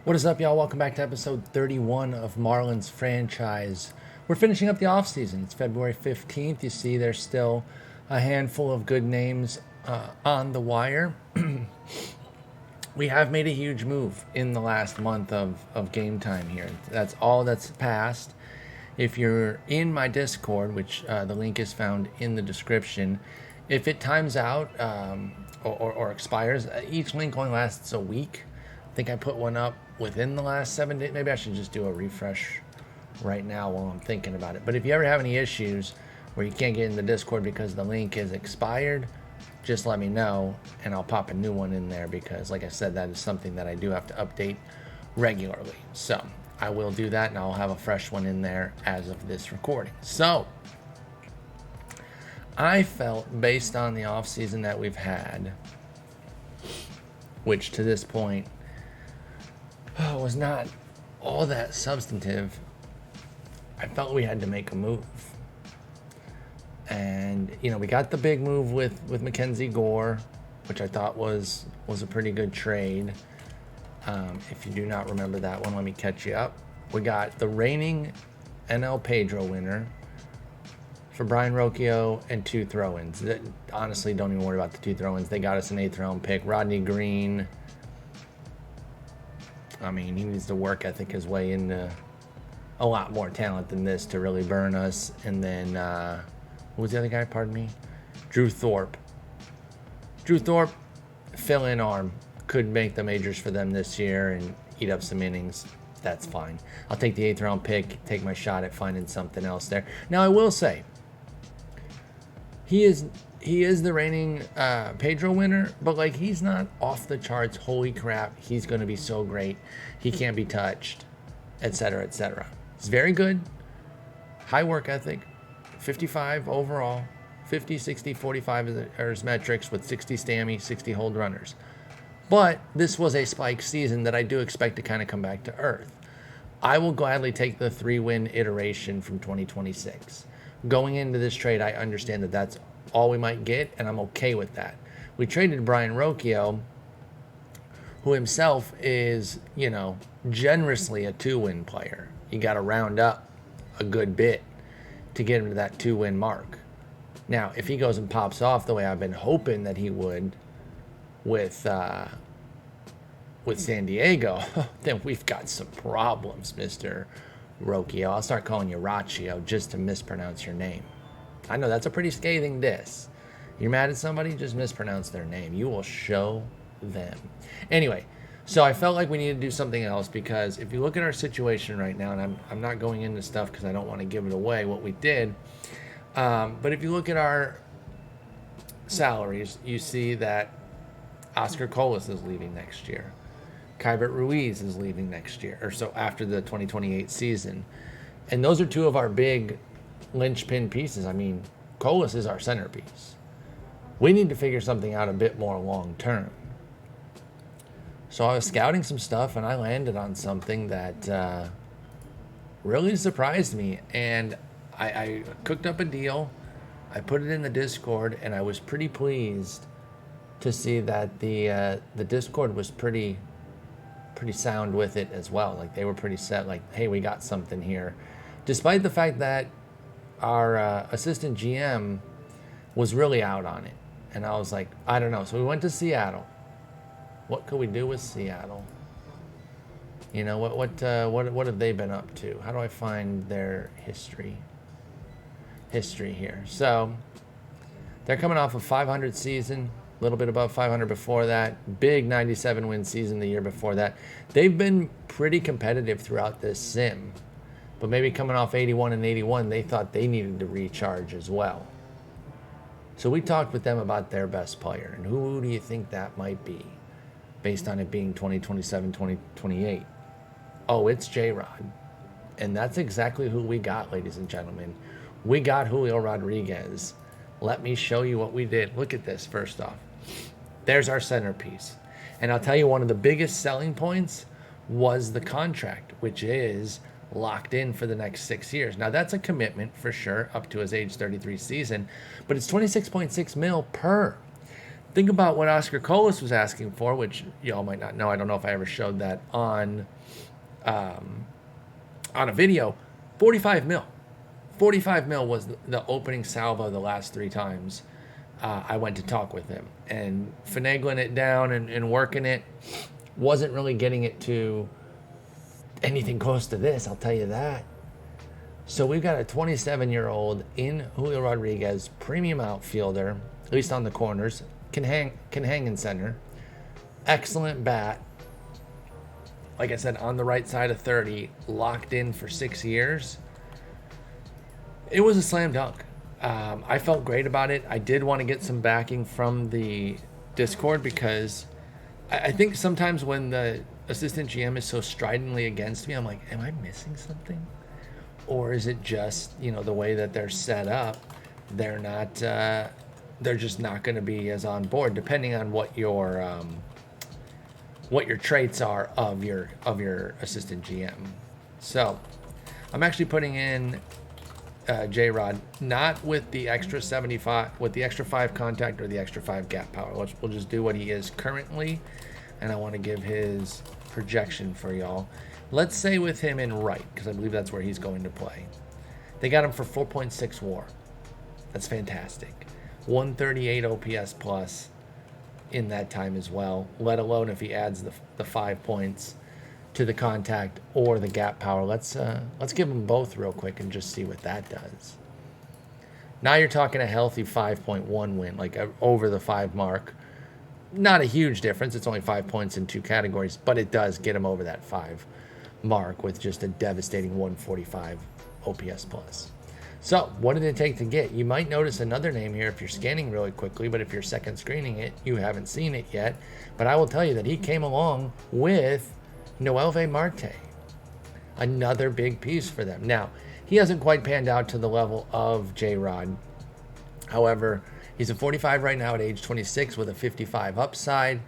What is up, y'all? Welcome back to episode 31 of Marlins Franchise. We're finishing up the offseason. It's February 15th. You see there's still a handful of good names on the wire. We have made a huge move in the last month of game time here. That's all that's passed. If you're in my Discord, which the link is found in the description, if it times out or expires, each link only lasts a week. I think I put one up within the last 7 days. Maybe I should just do a refresh right now while I'm thinking about it. But if you ever have any issues where you can't get in the Discord because the link is expired, just let me know and I'll pop a new one in there because, like I said, that is something that I do have to update regularly. So I will do that and I'll have a fresh one in there as of this recording. So I felt, based on the offseason that we've had, which to this point was not all that substantive, I felt we had to make a move. And, we got the big move with Mackenzie Gore, which I thought was a pretty good trade. If you do not remember that one, let me catch you up. We got the reigning NL Pedro winner for Brian Rocchio and 2 throw-ins. Honestly, don't even worry about the 2 throw-ins. They got us an 8th round pick. Rodney Green, he needs to work ethic his way into a lot more talent than this to really burn us. And then, what was the other guy? Pardon me? Drew Thorpe. Fill-in arm. Could make the majors for them this year and eat up some innings. That's fine. I'll take the 8th round pick, take my shot at finding something else there. Now, I will say, he is the reigning Pedro winner, but he's not off the charts. Holy crap, he's going to be so great. He can't be touched, etc., etc. He's very good. High work ethic. 55 overall. 50, 60, 45 are his metrics with 60 STAMI, 60 hold runners. But this was a spike season that I do expect to kind of come back to earth. I will gladly take the 3-win iteration from 2026. Going into this trade, I understand that that's all we might get, and I'm okay with that. We traded Brian Rocchio, who himself is, generously a 2-win player. You got to round up a good bit to get him to that 2-win mark. Now, if he goes and pops off the way I've been hoping that he would with San Diego, then we've got some problems, Mr. Rocchio. I'll start calling you Rocchio just to mispronounce your name. I know that's a pretty scathing diss. You're mad at somebody, just mispronounce their name. You will show them. Anyway, so I felt like we needed to do something else because if you look at our situation right now, and I'm not going into stuff because I don't want to give it away what we did, but if you look at our salaries, you see that Oscar Colas is leaving next year. Keibert Ruiz is leaving next year, or so after the 2028 season. And those are 2 of our big linchpin pieces. Colas is our centerpiece. We need to figure something out a bit more long term. So I was scouting some stuff and I landed on something that really surprised me. And I cooked up a deal. I put it in the Discord and I was pretty pleased to see that the Discord was pretty sound with it as well. They were pretty set, hey, we got something here. Despite the fact that our assistant GM was really out on it. And I was like, I don't know. So we went to Seattle. What could we do with Seattle? What have they been up to? How do I find their history here? So they're coming off a 500 season, a little bit above 500 before that. Big 97-win season the year before that. They've been pretty competitive throughout this sim. But maybe coming off 81 and 81, they thought they needed to recharge as well. So we talked with them about their best player. And who do you think that might be based on it being 2027, 2028? Oh, it's J-Rod. And that's exactly who we got, ladies and gentlemen. We got Julio Rodriguez. Let me show you what we did. Look at this first off. There's our centerpiece. And I'll tell you, one of the biggest selling points was the contract, which is locked in for the next 6 years. Now, that's a commitment for sure up to his age 33 season, but it's $26.6 million per. Think about what Oscar Colas was asking for, which y'all might not know. I don't know if I ever showed that on a video. 45 mil. 45 mil was the opening salvo the last 3 times I went to talk with him. And finagling it down and working it, wasn't really getting it to anything close to this, I'll tell you that. So we've got a 27-year-old in Julio Rodriguez, premium outfielder, at least on the corners, can hang in center. Excellent bat. Like I said, on the right side of 30, locked in for 6 years. It was a slam dunk. I felt great about it. I did want to get some backing from the Discord because I think sometimes when the assistant GM is so stridently against me, I'm like, am I missing something? Or is it just, the way that they're set up, they're not, they're just not going to be as on board, depending on what your traits are of your assistant GM. So I'm actually putting in J-Rod, not with the extra 75, with the extra 5 contact or the extra 5 gap power. We'll just do what he is currently, and I want to give his projection for y'all. Let's say with him in right, because I believe that's where he's going to play. They got him for 4.6 WAR. That's fantastic. 138 OPS plus in that time as well, let alone if he adds the 5 points to the contact or the gap power. Let's give them both real quick and just see what that does. Now you're talking a healthy 5.1 win, like over the 5 mark. Not a huge difference. It's only 5 points in 2 categories, but it does get him over that 5 mark with just a devastating 145 OPS plus. So what did it take to get? You might notice another name here if you're scanning really quickly, but if you're second screening it, you haven't seen it yet. But I will tell you that he came along with Noelve Marte, another big piece for them. Now, he hasn't quite panned out to the level of J-Rod. However, he's a 45 right now at age 26 with a 55 upside.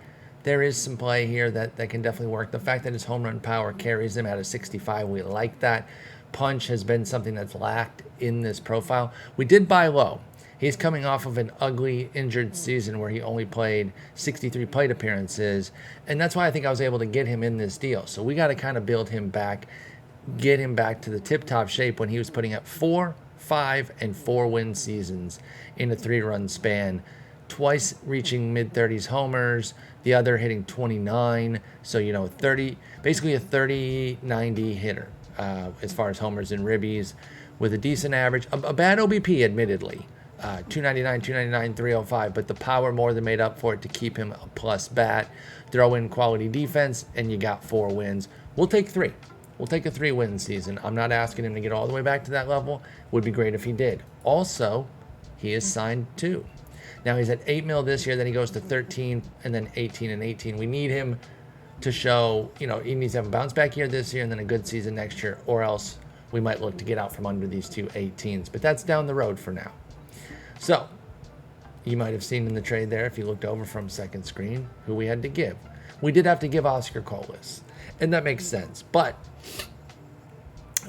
There is some play here that can definitely work. The fact that his home run power carries him at a 65, we like that. Punch has been something that's lacked in this profile. We did buy low. He's coming off of an ugly injured season where he only played 63 plate appearances, and that's why I think I was able to get him in this deal. So we got to kind of build him back, get him back to the tip-top shape when he was putting up 4, 5, and 4 win seasons in a 3-run span, twice reaching mid-30s homers, the other hitting 29, so 30, basically a 30-90 hitter as far as homers and ribbies, with a decent average, a bad OBP admittedly, 299, 299, 305, but the power more than made up for it to keep him a plus bat. Throw in quality defense, and you got 4 wins. We'll take 3. We'll take a 3-win season. I'm not asking him to get all the way back to that level. Would be great if he did. Also, he is signed too. Now he's at 8 mil this year, then he goes to 13, and then 18 and 18. We need him to show, he needs to have a bounce back year this year and then a good season next year, or else we might look to get out from under these 2 18s. But that's down the road for now. So, you might have seen in the trade there, if you looked over from second screen, who we had to give. We did have to give Oscar Colas, and that makes sense. But,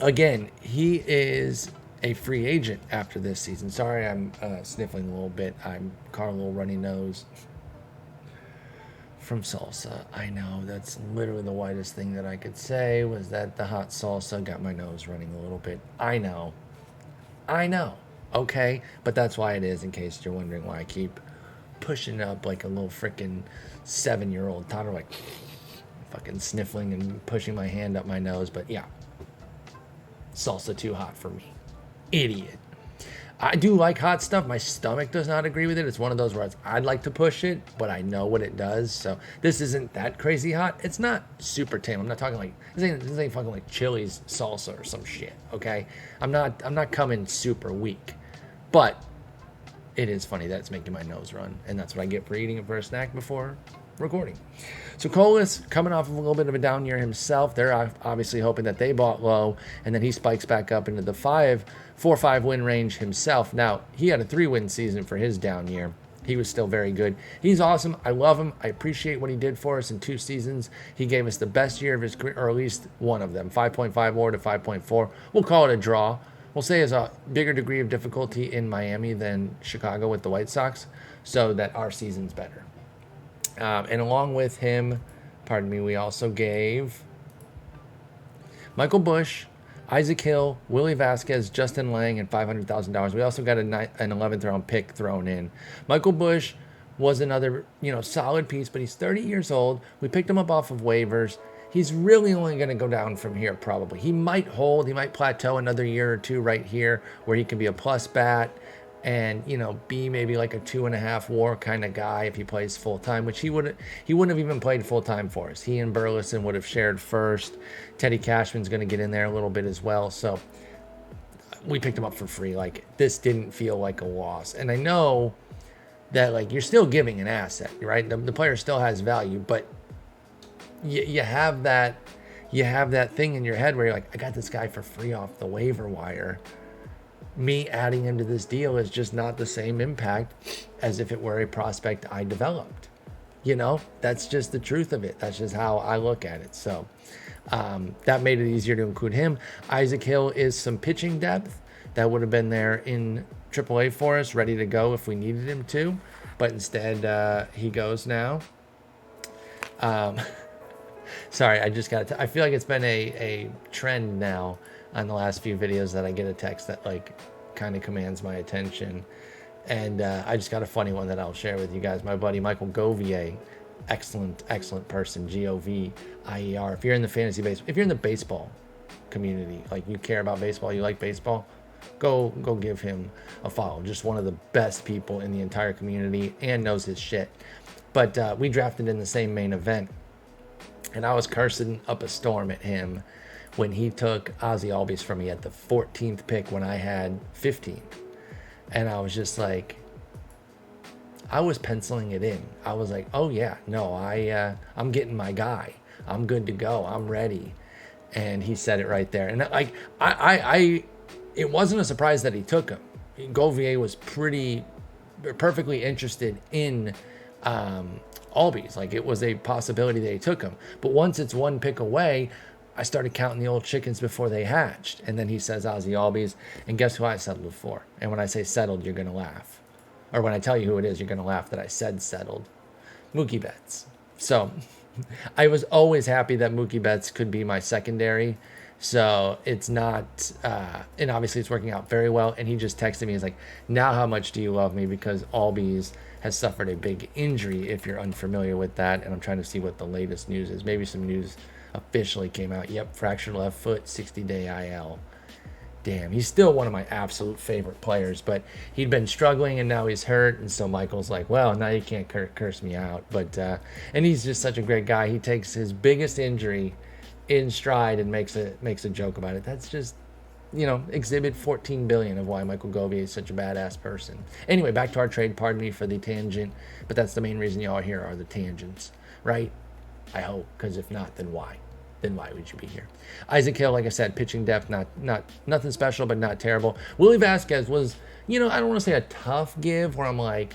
again, he is a free agent after this season. Sorry, I'm sniffling a little bit. I'm caught a little runny nose from salsa. I know, that's literally the widest thing that I could say, was that the hot salsa got my nose running a little bit. I know. Okay, but that's why it is, in case you're wondering why I keep pushing up like a little freaking 7-year-old toddler, like fucking sniffling and pushing my hand up my nose. But yeah, salsa too hot for me. Idiot. I do like hot stuff. My stomach does not agree with it. It's one of those where I'd like to push it, but I know what it does. So this isn't that crazy hot. It's not super tame. I'm not talking like this ain't fucking like Chili's salsa or some shit. Okay, I'm not coming super weak, but it is funny that it's making my nose run, and that's what I get for eating it for a snack before recording. So Colas coming off of a little bit of a down year himself. They're obviously hoping that they bought low, and then he spikes back up into the 4-5 win range himself. Now, he had a 3-win season for his down year. He was still very good. He's awesome. I love him. I appreciate what he did for us in 2 seasons. He gave us the best year of his career, or at least one of them. 5.5 WAR to 5.4. We'll call it a draw. we'll say, is a bigger degree of difficulty in Miami than Chicago with the White Sox, so that our season's better. And along with him, pardon me, we also gave Michael Bush, Isaac Hill, Willie Vasquez, Justin Lang, and $500,000. We also got an 11th round pick thrown in. Michael Bush was another, solid piece, but he's 30 years old. We picked him up off of waivers. He's really only going to go down from here, probably. He might hold, he might plateau another year or two right here, where he can be a plus bat and, be maybe like a 2.5 WAR kind of guy if he plays full time, which he wouldn't have even played full time for us. He and Burleson would have shared first. Teddy Cashman's going to get in there a little bit as well. So we picked him up for free. Like, this didn't feel like a loss. And I know that, like, you're still giving an asset, right? The player still has value, but you have that thing in your head where you're like, I got this guy for free off the waiver wire. Me adding him to this deal is just not the same impact as if it were a prospect I developed. That's just the truth of it. That's just how I look at it. So that made it easier to include him. Isaac Hill is some pitching depth that would have been there in AAA for us, ready to go if we needed him to. But instead, he goes now. Sorry, I feel like it's been a trend now on the last few videos that I get a text that like kind of commands my attention. And I just got a funny one that I'll share with you guys. My buddy Michael Govier, excellent person, Govier. If you're in the fantasy base, if you're in the baseball community, like you care about baseball, you like baseball, go give him a follow. Just one of the best people in the entire community and knows his shit. But we drafted in the same main event, and I was cursing up a storm at him when he took Ozzie Albies from me at the 14th pick when I had 15. And I was just like, I was penciling it in. I was like, oh yeah, no, I'm getting my guy. I'm good to go. I'm ready. And he said it right there. And like, it wasn't a surprise that he took him. Govier was perfectly interested in Albies. Like, it was a possibility that he took him. But once it's one pick away, I started counting the old chickens before they hatched. And then he says Ozzie Albies, and guess who I settled for? And when I say settled, you're going to laugh. Or when I tell you who it is, you're going to laugh that I said settled. Mookie Betts. So I was always happy that Mookie Betts could be my secondary. So it's not, and obviously it's working out very well. And he just texted me, he's like, now how much do you love me? Because Albies has suffered a big injury, if you're unfamiliar with that. And I'm trying to see what the latest news is. Maybe some news officially came out. Yep, fractured left foot, 60-day IL. Damn, he's still one of my absolute favorite players, but he'd been struggling and now he's hurt. And so Michael's like, well, now you can't curse me out. But and he's just such a great guy. He takes his biggest injury in stride and makes a joke about it. That's just, exhibit 14 billion of why Michael Govier is such a badass person. Anyway, back to our trade. Pardon me for the tangent, but that's the main reason y'all are here, are the tangents, right? I hope, because if not, then why? Then why would you be here? Isaac Hill, like I said, pitching depth, not nothing special, but not terrible. Willie Vasquez was, I don't want to say a tough give, where I'm like,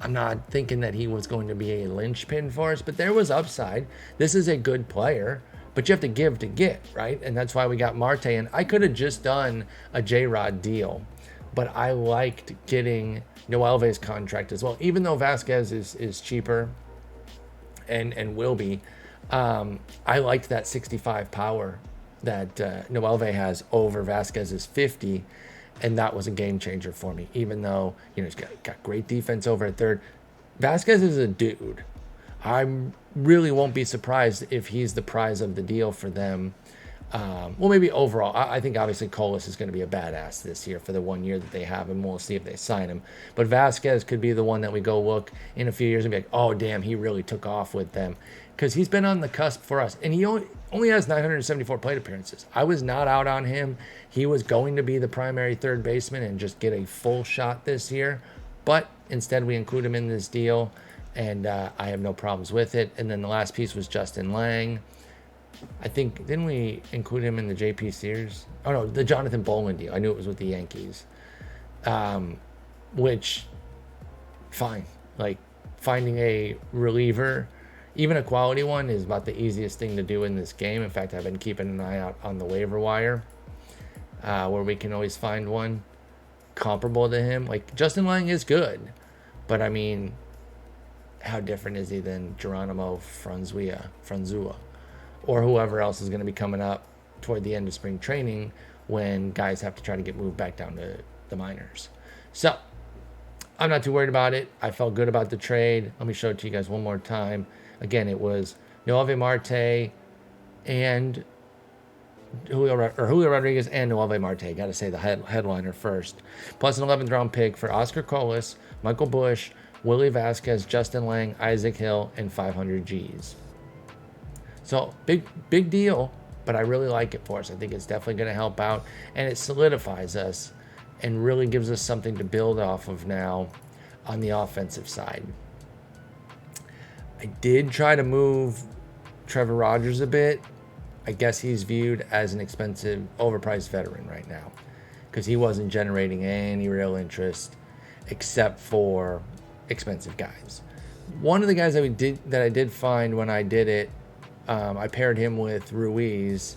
I'm not thinking that he was going to be a linchpin for us, but there was upside. This is a good player, but you have to give to get, right? And that's why we got Marte. And I could have just done a J-Rod deal, but I liked getting Noelve's contract as well, even though Vasquez is cheaper and will be. I liked that 65 power that Noelve has over Vasquez's 50, and that was a game changer for me. Even though he's got great defense over at third, Vasquez is a dude. I really won't be surprised if he's the prize of the deal for them. Well, maybe overall. I think obviously Colas is going to be a badass this year for the 1 year that they have, and we'll see if they sign him. But Vasquez could be the one that we go look in a few years and be like, oh, damn, he really took off with them. Because he's been on the cusp for us. And he only has 974 plate appearances. I was not out on him. He was going to be the primary third baseman and just get a full shot this year. But instead we include him in this deal, and I have no problems with it. And then the last piece was Justin Lang. I think, didn't we include him in the JP Sears? Oh, no, the Jonathan Bowman deal. I knew it was with the Yankees. Which, fine. Like, finding a reliever, even a quality one, is about the easiest thing to do in this game. In fact, I've been keeping an eye out on the waiver wire. where we can always find one comparable to him. Like, Justin Lang is good, but I mean, how different is he than Geronimo Franzua, or whoever else is going to be coming up toward the end of spring training when guys have to try to get moved back down to the minors. So I'm not too worried about it. I felt good about the trade. Let me show it to you guys one more time. Again, it was Noelve Marte and Julio Rodriguez and Noelve Marte. Got to say the headliner first. Plus an 11th round pick for Oscar Colas, Michael Busch, Willie Vasquez, Justin Lang, Isaac Hill, and 500 Gs. So big deal, but I really like it for us. I think it's definitely going to help out, and it solidifies us and really gives us something to build off of now on the offensive side. I did try to move Trevor Rogers a bit. I guess he's viewed as an expensive, overpriced veteran right now because he wasn't generating any real interest except for expensive guys. One of the guys that I did find when I did it, I paired him with Ruiz,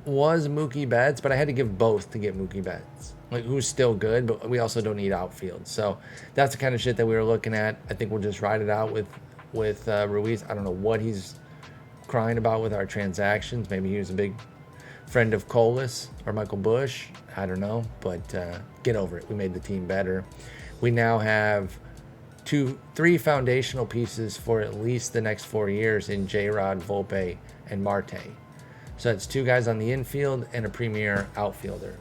was Mookie Betts, but I had to give both to get Mookie Betts. Like, who's still good, but we also don't need outfield. So that's the kind of shit that we were looking at. I think we'll just ride it out with Ruiz. I don't know what he's crying about with our transactions. Maybe he was a big friend of Colas or Michael Busch. I don't know, but get over it. We made the team better. We now have 3 foundational pieces for at least the next 4 years in J-Rod, Volpe, and Marte. So that's 2 guys on the infield and a premier outfielder.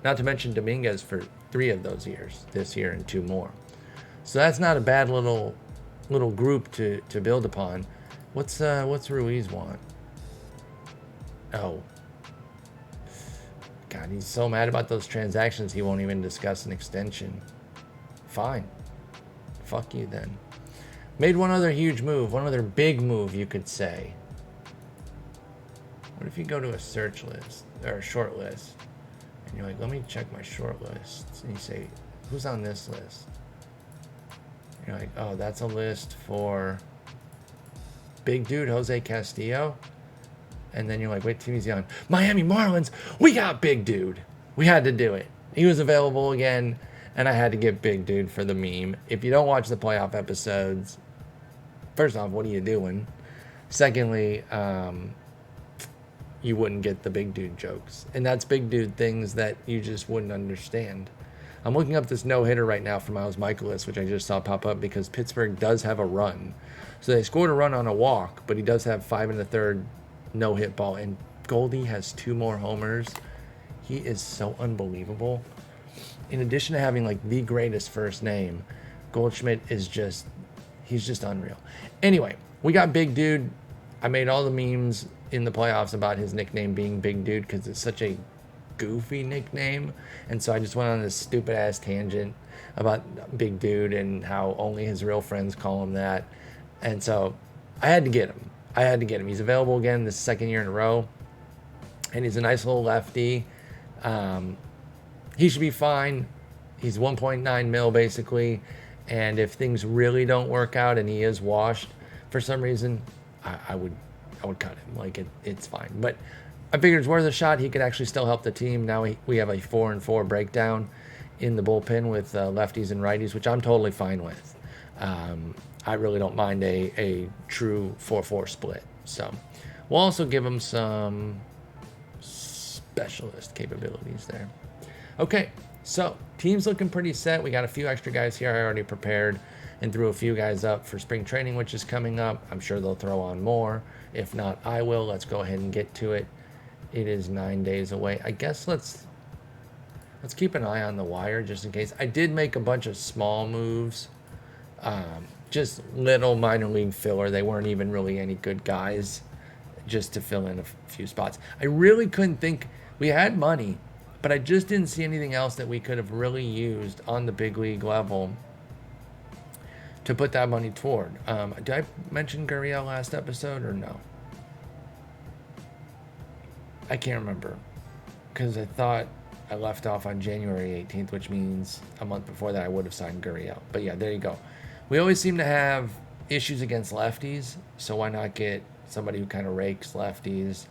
Not to mention Dominguez for 3 of those years, this year and 2 more. So that's not a bad little group to build upon. What's Ruiz want? Oh. God, he's so mad about those transactions he won't even discuss an extension. Fine. Fuck you then. Made one other huge move, one other big move, you could say. What if you go to a search list, or a short list, and you're like, let me check my short list, and you say, who's on this list? You're like, oh, that's a list for big dude Jose Castillo. And then you're like, wait, team he's on Miami Marlins. We got big dude. We had to do it. He was available again, and I had to get big dude for the meme. If you don't watch the playoff episodes, first off, what are you doing? Secondly, you wouldn't get the big dude jokes. And that's big dude things that you just wouldn't understand. I'm looking up this no-hitter right now for Miles Michaelis, which I just saw pop up because Pittsburgh does have a run. So they scored a run on a walk, but he does have 5 1/3 no-hit ball. And Goldie has 2 more homers. He is so unbelievable. In addition to having like the greatest first name, Goldschmidt is he's just unreal. Anyway, we got big dude. I made all the memes in the playoffs about his nickname being Big Dude because it's such a goofy nickname, and so I just went on this stupid ass tangent about Big Dude and how only his real friends call him that, and so I had to get him. He's available again this 2nd year in a row, and he's a nice little lefty. He should be fine. He's 1.9 mil basically, and if things really don't work out and he is washed for some reason, I would cut him. Like, it's fine. But I figured it's worth a shot. He could actually still help the team. Now we have a 4-4 breakdown in the bullpen with lefties and righties, which I'm totally fine with. I really don't mind a true 4-4 split. So we'll also give him some specialist capabilities there. Okay, so team's looking pretty set. We got a few extra guys here I already prepared and threw a few guys up for spring training, which is coming up. I'm sure they'll throw on more. If not, I will. Let's go ahead and get to it. It is 9 days away. I guess let's keep an eye on the wire just in case. I did make a bunch of small moves, just little minor league filler. They weren't even really any good guys, just to fill in a few spots. I really couldn't think. We had money, but I just didn't see anything else that we could have really used on the big league level to put that money toward. Did I mention Gurriel last episode or no? I can't remember because I thought I left off on January 18th, which means a month before that I would have signed Gurriel. But yeah, there you go. We always seem to have issues against lefties, so why not get somebody who kind of rakes lefties?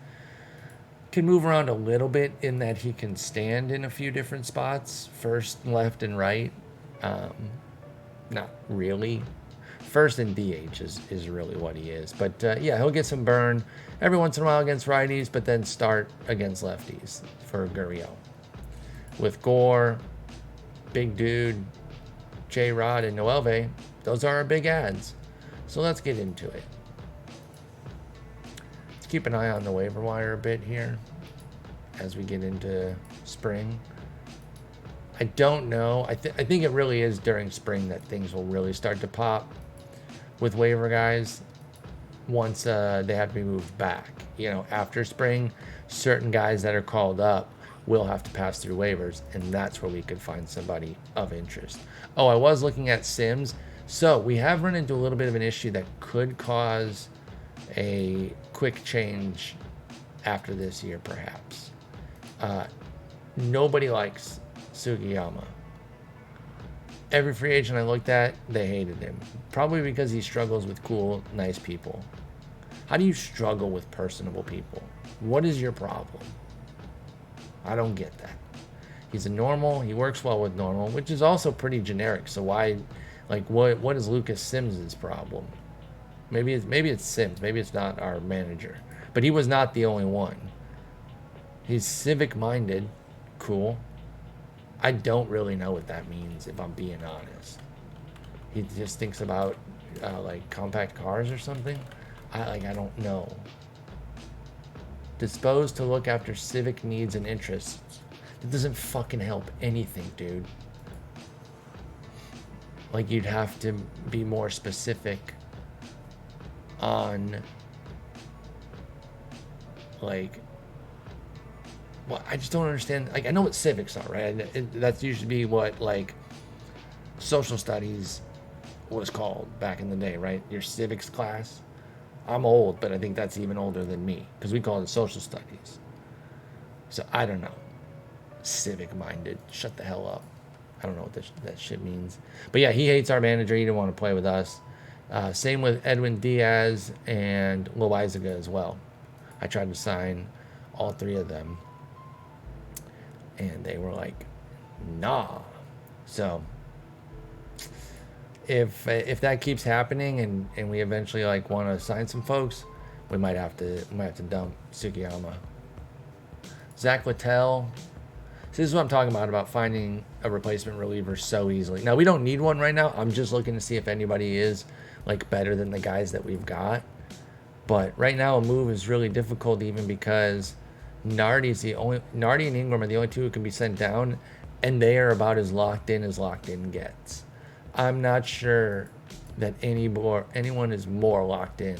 can move around a little bit in that he can stand in a few different spots, first, left, and right. Not really. First and DH is really what he is. But yeah, he'll get some burn every once in a while against righties, but then start against lefties for Gurriel. With Gore, Big Dude, J-Rod, and Noelve, those are our big ads. So let's get into it. Let's keep an eye on the waiver wire a bit here as we get into spring. I don't know. I think it really is during spring that things will really start to pop with waiver guys once they have to be moved back. You know, after spring, certain guys that are called up will have to pass through waivers, and that's where we could find somebody of interest. Oh, I was looking at Sims. So we have run into a little bit of an issue that could cause a quick change after this year, perhaps. Nobody likes Sugiyama. Every free agent I looked at, they hated him. Probably because he struggles with cool, nice people. How do you struggle with personable people? What is your problem? I don't get that. He's a normal. He works well with normal, which is also pretty generic. So why, like, what is Lucas Sims' problem? Maybe it's Sims. Maybe it's not our manager. But he was not the only one. He's civic-minded. Cool. I don't really know what that means, if I'm being honest. He just thinks about like compact cars or something. I don't know. Disposed to look after civic needs and interests. That doesn't fucking help anything, dude. Like, you'd have to be more specific on, like, well, I just don't understand. Like, I know what civics are, right? That's usually be what, like, social studies was called back in the day, right? Your civics class. I'm old, but I think that's even older than me, because we call it social studies. So, I don't know. Civic-minded. Shut the hell up. I don't know what that shit means. But yeah, he hates our manager. He didn't want to play with us. Same with Edwin Diaz and Loizaga as well. I tried to sign all three of them, and they were like, nah. So if that keeps happening and we eventually like want to sign some folks, we might have to dump Sugiyama. Zach Littell. So this is what I'm talking about finding a replacement reliever so easily. Now, we don't need one right now. I'm just looking to see if anybody is like better than the guys that we've got. But right now, a move is really difficult, even because Nardi and Ingram are the only two who can be sent down, and they are about as locked in gets. I'm not sure that anyone is more locked in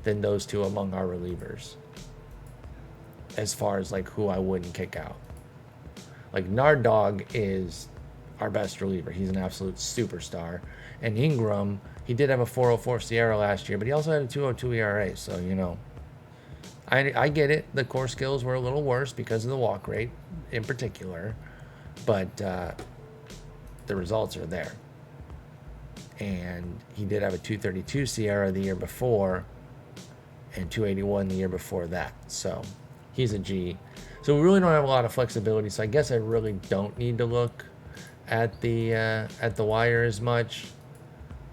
than those two among our relievers, as far as like who I wouldn't kick out. Like, Nard Dog is our best reliever. He's an absolute superstar. And Ingram, he did have a 4.04 Sierra last year, but he also had a 2.02 ERA. So, you know, I get it. The core skills were a little worse because of the walk rate in particular. But the results are there. And he did have a 2.32 Sierra the year before and 2.81 the year before that. So, he's a G. So we really don't have a lot of flexibility. So I guess I really don't need to look at the wire as much.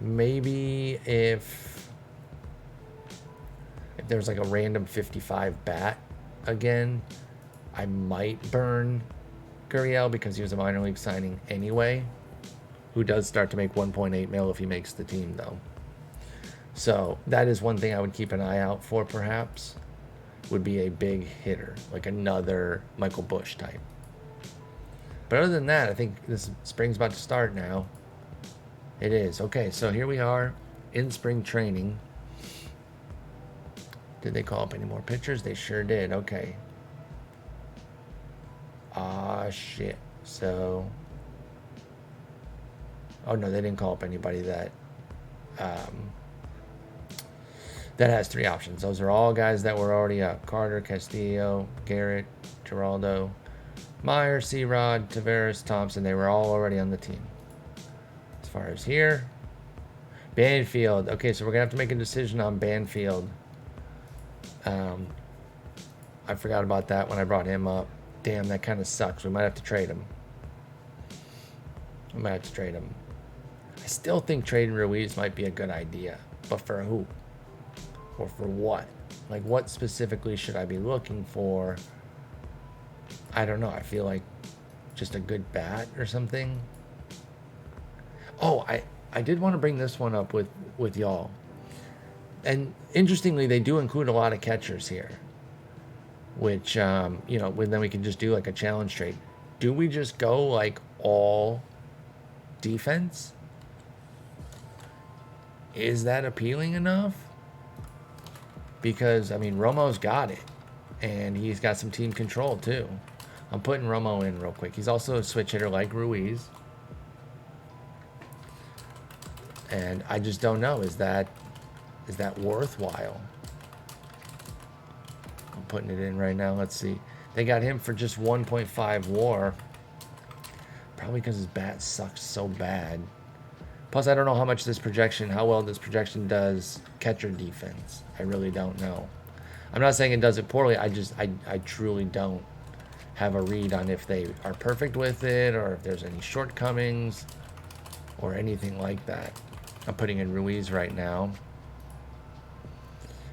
Maybe if there's like a random 55 bat again, I might burn Gurriel because he was a minor league signing anyway, who does start to make 1.8 mil if he makes the team though. So that is one thing I would keep an eye out for, perhaps. Would be a big hitter, like another Michael Busch type. But other than that, I think this spring's about to start now. It is. Okay, so here we are in spring training. Did they call up any more pitchers? They sure did. Okay. Ah, shit. So... oh, no, they didn't call up anybody that has three options. Those are all guys that were already up. Carter, Castillo, Garrett, Giraldo, Meyer, C-Rod, Taveras, Thompson. They were all already on the team. As far as here, Banfield. Okay, so we're going to have to make a decision on Banfield. I forgot about that when I brought him up. Damn, that kind of sucks. We might have to trade him. I still think trading Ruiz might be a good idea. But for who? Or for what? Like, what specifically should I be looking for? I don't know. I feel like just a good bat or something. Oh, I did want to bring this one up with y'all. And interestingly, they do include a lot of catchers here. Which, then we can just do like a challenge trade. Do we just go like all defense? Is that appealing enough? Because, I mean, Romo's got it. And he's got some team control, too. I'm putting Romo in real quick. He's also a switch hitter like Ruiz. And I just don't know. Is that worthwhile? I'm putting it in right now. Let's see. They got him for just 1.5 WAR. Probably because his bat sucks so bad. Plus, I don't know how well this projection does catcher defense. I really don't know. I'm not saying it does it poorly. I truly don't have a read on if they are perfect with it or if there's any shortcomings or anything like that. I'm putting in Ruiz right now.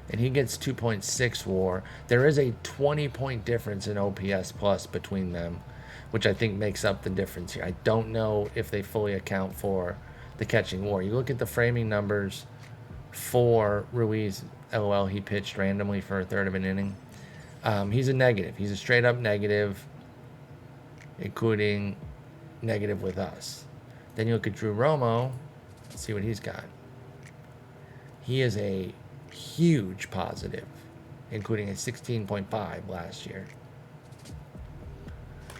And he gets 2.6 WAR. There is a 20-point difference in OPS plus between them, which I think makes up the difference here. I don't know if they fully account for the catching WAR. You look at the framing numbers for Ruiz. LOL, he pitched randomly for a third of an inning. He's a negative. He's a straight up negative, including negative with us. Then you look at Drew Romo. Let's see what he's got. He is a huge positive, including a 16.5 last year.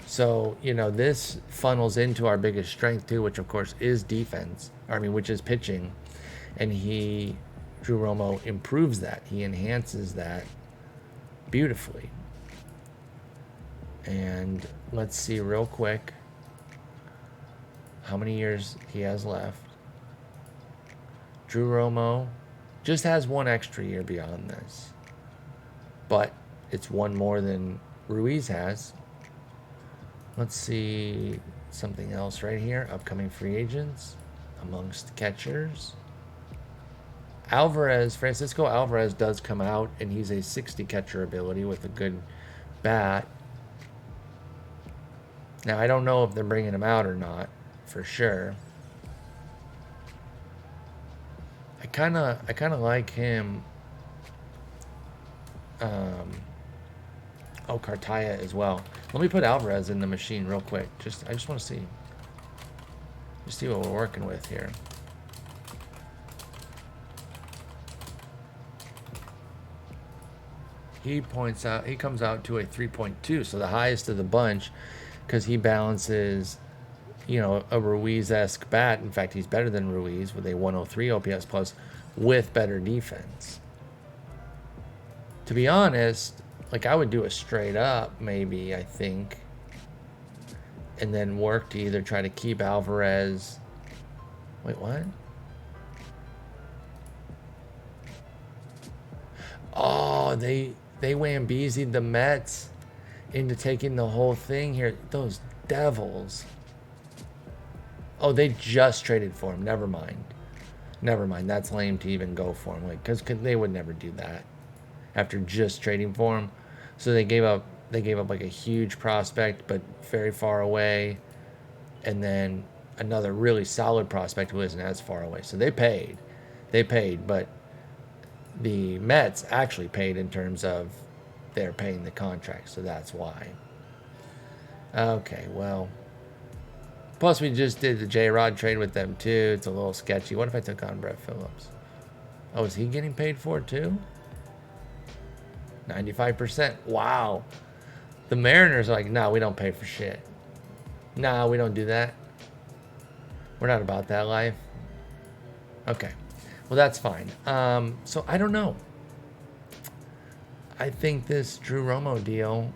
So, this funnels into our biggest strength too, which of course is defense. Which is pitching. And Drew Romo improves that. He enhances that beautifully. And let's see real quick how many years he has left. Drew Romo just has one extra year beyond this. But it's one more than Ruiz has. Let's see something else right here. Upcoming free agents amongst catchers. Francisco Alvarez does come out, and he's a 60 catcher ability with a good bat. Now, I don't know if they're bringing him out or not, for sure. I kind of like him. Cartaya as well. Let me put Alvarez in the machine real quick. I just want to see what we're working with here. He comes out to a 3.2, so the highest of the bunch, because he balances, a Ruiz-esque bat. In fact, he's better than Ruiz with a 103 OPS plus with better defense. To be honest, I would do a straight up, maybe, I think, and then work to either try to keep Alvarez. Wait, what? Oh, they Wambeezied the Mets into taking the whole thing here. Those devils. Oh, they just traded for him. Never mind. That's lame to even go for him. Because they would never do that after just trading for him. So they gave up like a huge prospect, but very far away, and then another really solid prospect who isn't as far away. So they paid, but the Mets actually paid in terms of they're paying the contract, so that's why. Okay, well, plus we just did the J-Rod trade with them too. It's a little sketchy. What if I took on Brett Phillips? Oh, is he getting paid for it too? 95%. Wow. The Mariners are like, no, we don't pay for shit. No, we don't do that. We're not about that life. Okay. Well, that's fine. So I don't know. I think this Drew Romo deal,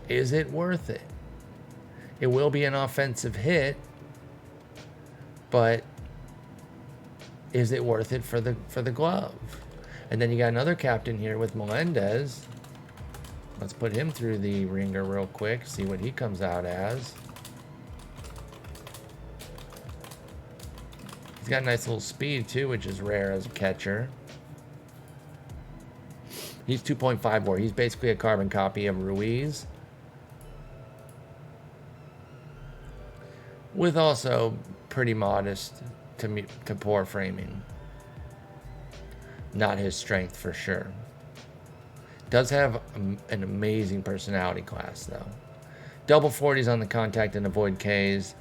is it worth it? It will be an offensive hit, but is it worth it for the glove? And then you got another captain here with Melendez. Let's put him through the ringer real quick, see what he comes out as. He's got nice little speed too, which is rare as a catcher. He's 2.5 WAR. He's basically a carbon copy of Ruiz, with also pretty modest to poor framing. Not his strength for sure. Does have an amazing personality class though. Double 40s on the contact and avoid Ks.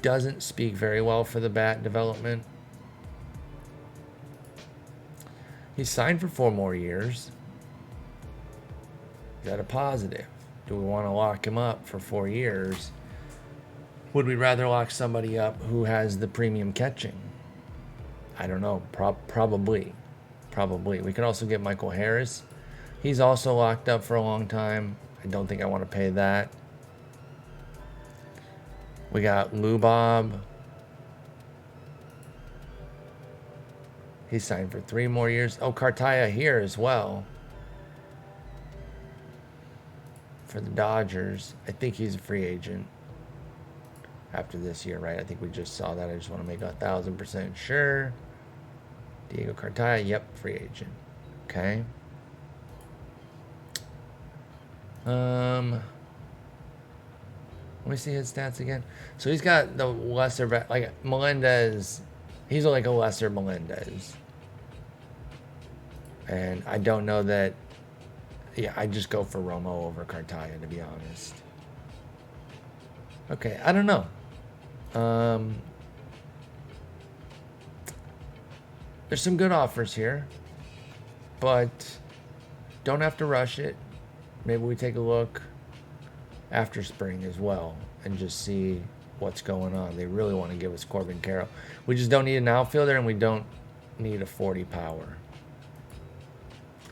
Doesn't speak very well for the bat development. He's signed for 4 more years. Is that a positive? Do we want to lock him up for 4 years? Would we rather lock somebody up who has the premium catching? I don't know. Probably. We could also get Michael Harris. He's also locked up for a long time. I don't think I want to pay that. We got Lou Bob. He's signed for 3 more years. Oh, Cartaya here as well. For the Dodgers. I think he's a free agent after this year, right? I think we just saw that. I just want to make 1,000% sure. Diego Cartaya, yep, free agent. Okay. Let me see his stats again. So he's got the lesser, like Melendez. He's like a lesser Melendez. And I don't know that. Yeah, I just go for Romo over Cartaya, to be honest. Okay, I don't know. There's some good offers here, but don't have to rush it. Maybe we take a look after spring as well and just see what's going on. They really want to give us Corbin Carroll. We just don't need an outfielder, and we don't need a 40 power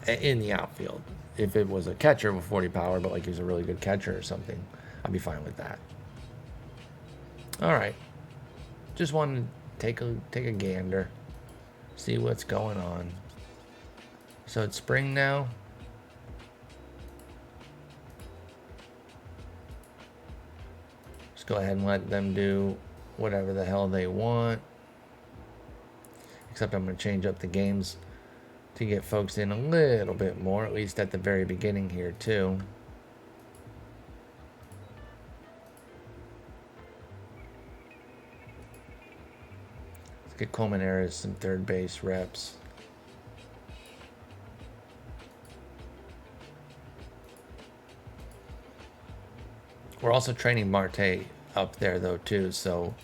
in the outfield. If it was a catcher with 40 power, but like he's a really good catcher or something, I'd be fine with that. All right. Just wanted to take a gander, see what's going on. So it's spring now. Just go ahead and let them do whatever the hell they want. Except I'm going to change up the games to get folks in a little bit more, at least at the very beginning here too. Let's get Colmenares some third base reps. We're also training Marte up there though too, so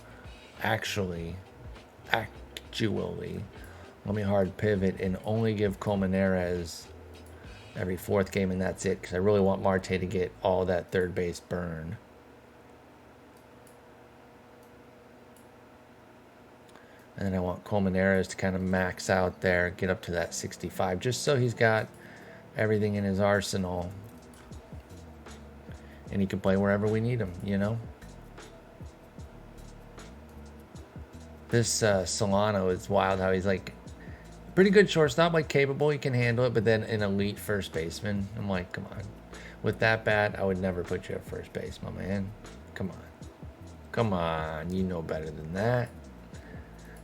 actually, let me hard pivot and only give Colmenares every 4th game, and that's it, because I really want Marte to get all that third base burn. And then I want Colmenares to kind of max out there, get up to that 65, just so he's got everything in his arsenal. And he can play wherever we need him, you know? This Solano is wild how he's like pretty good shortstop, like capable, he can handle it, but then an elite first baseman. I'm like, come on. With that bat, I would never put you at first base, my man. Come on. Come on. You know better than that.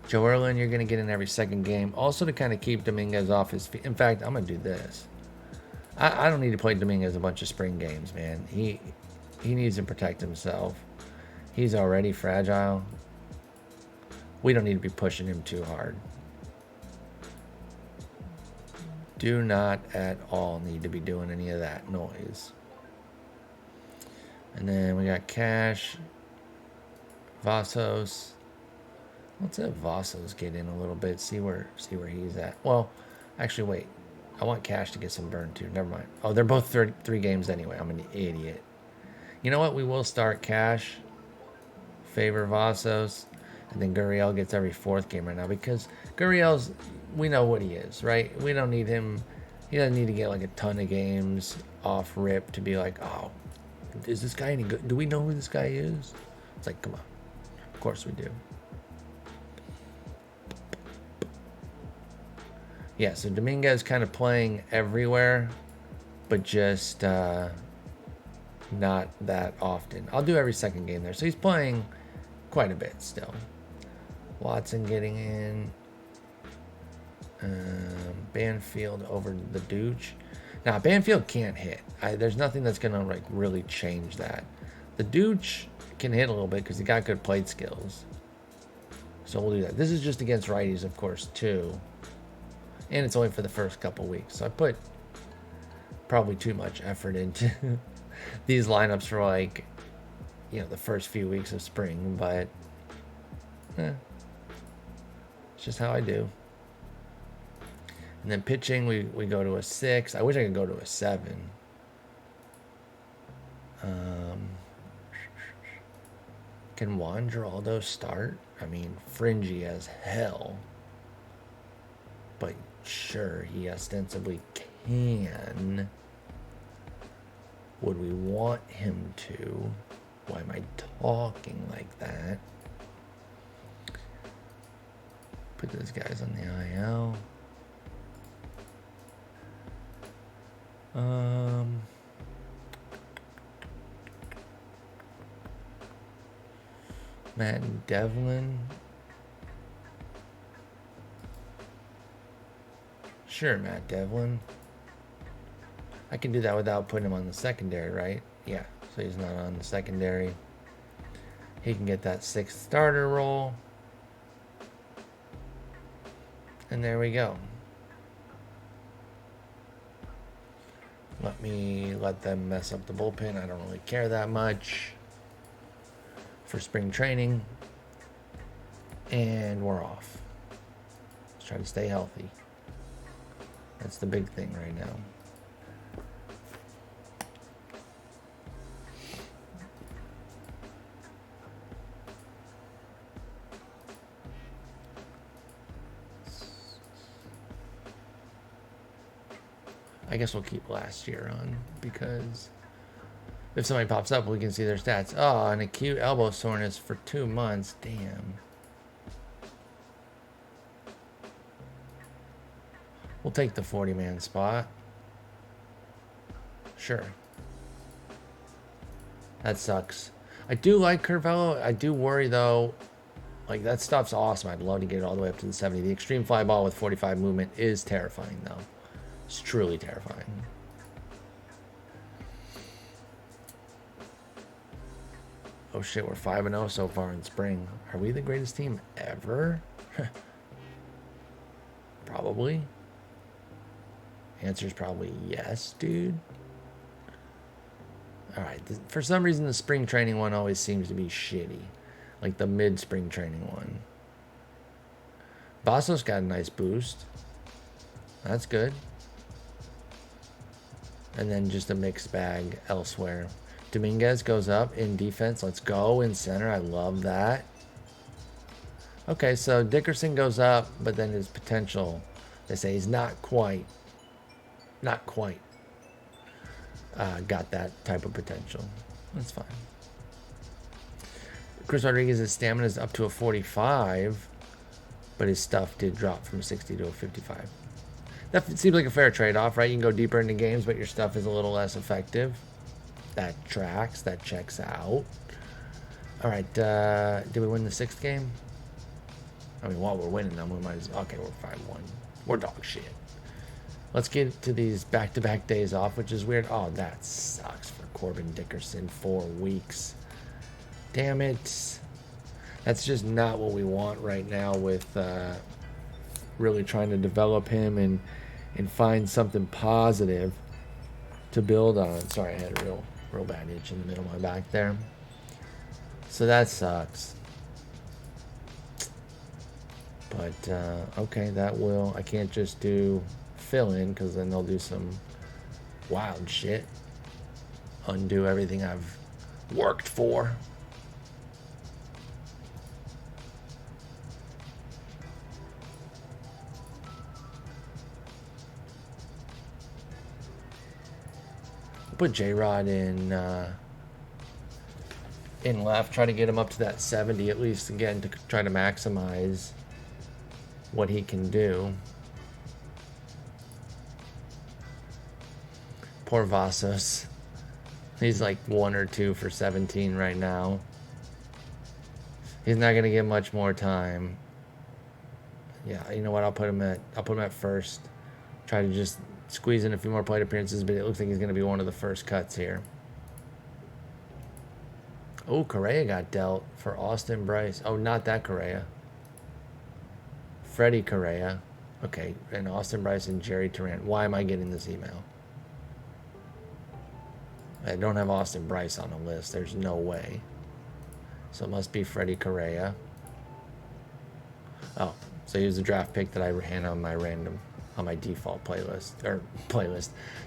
Joe Erlin, you're going to get in every second game. Also to kind of keep Dominguez off his feet. In fact, I'm going to do this. I don't need to play Dominguez a bunch of spring games, man. He needs to protect himself. He's already fragile. We don't need to be pushing him too hard. Do not at all need to be doing any of that noise. And then we got Cash, Vasos. Let's have Vasos get in a little bit, see where he's at. Well, actually, wait. I want Cash to get some burn too. Never mind. Oh, they're both 3 games anyway. I'm an idiot. You know what? We will start Cash, favor Vasos, and then Gurriel gets every 4th game right now, because Gurriel's, we know what he is, right? We don't need him. He doesn't need to get like a ton of games off rip to be like, oh, is this guy any good? Do we know who this guy is? It's like, come on. Of course we do. Yeah, so Dominguez kind of playing everywhere, but just not that often. I'll do every second game there. So he's playing quite a bit still. Watson getting in. Banfield over the Dooch. Now, Banfield can't hit. There's nothing that's going to like really change that. The Dooch can hit a little bit because he got good plate skills. So we'll do that. This is just against righties, of course, too. And it's only for the first couple weeks. So I put probably too much effort into these lineups for like, you know, the first few weeks of spring. But it's just how I do. And then pitching, we go to a 6. I wish I could go to a 7. Can Juan Giraldo start? I mean, fringy as hell. But sure, he ostensibly can. Would we want him to? Why am I talking like that? Put those guys on the IL. Matt and Devlin. Sure, Matt Devlin. I can do that without putting him on the secondary, right? Yeah, so he's not on the secondary. He can get that 6th starter role. And there we go. Let them mess up the bullpen. I don't really care that much for spring training. And we're off. Let's try to stay healthy. That's the big thing right now. I guess we'll keep last year on because if somebody pops up, we can see their stats. Oh, an acute elbow soreness for 2 months. Damn. We'll take the 40-man spot. Sure. That sucks. I do like Curvello. I do worry, though. Like, that stuff's awesome. I'd love to get it all the way up to the 70. The extreme fly ball with 45 movement is terrifying, though. It's truly terrifying. Oh shit, we're 5-0 so far in spring. Are we the greatest team ever? Probably. Answer's probably yes, dude. Alright, for some reason the spring training one always seems to be shitty. Like the mid-spring training one. Bastos got a nice boost. That's good. And then just a mixed bag elsewhere. Dominguez goes up in defense. Let's go in center. I love that. Okay, so Dickerson goes up, but then his potential, they say he's not quite got that type of potential. That's fine. Chris Rodriguez's stamina is up to a 45, but his stuff did drop from 60 to a 55. That seems like a fair trade-off, right? You can go deeper into games, but your stuff is a little less effective. That tracks. That checks out. All right. Did we win the 6th game? I mean, while we're winning them, we might as well. Okay, we're 5-1. We're dog shit. Let's get to these back-to-back days off, which is weird. Oh, that sucks for Corbin Dickerson. 4 weeks. Damn it. That's just not what we want right now with really trying to develop him and find something positive to build on. Sorry, I had a real bad itch in the middle of my back there. So that sucks. But, okay, that will... I can't just do fill-in because then they'll do some wild shit. Undo everything I've worked for. Put J-Rod in left, try to get him up to that 70 at least, again, to try to maximize what he can do. Poor Vasos. He's like 1 or 2 for 17 right now. He's not gonna get much more time. Yeah, you know what? I'll put him at first. Try to just squeeze in a few more plate appearances, but it looks like he's gonna be one of the first cuts here. Oh, Correa got dealt for Austin Bryce. Oh, not that Correa. Freddie Correa. Okay, and Austin Bryce and Jerry Tarrant. Why am I getting this email? I don't have Austin Bryce on the list. There's no way. So it must be Freddie Correa. Oh, so he was the draft pick that I ran on my default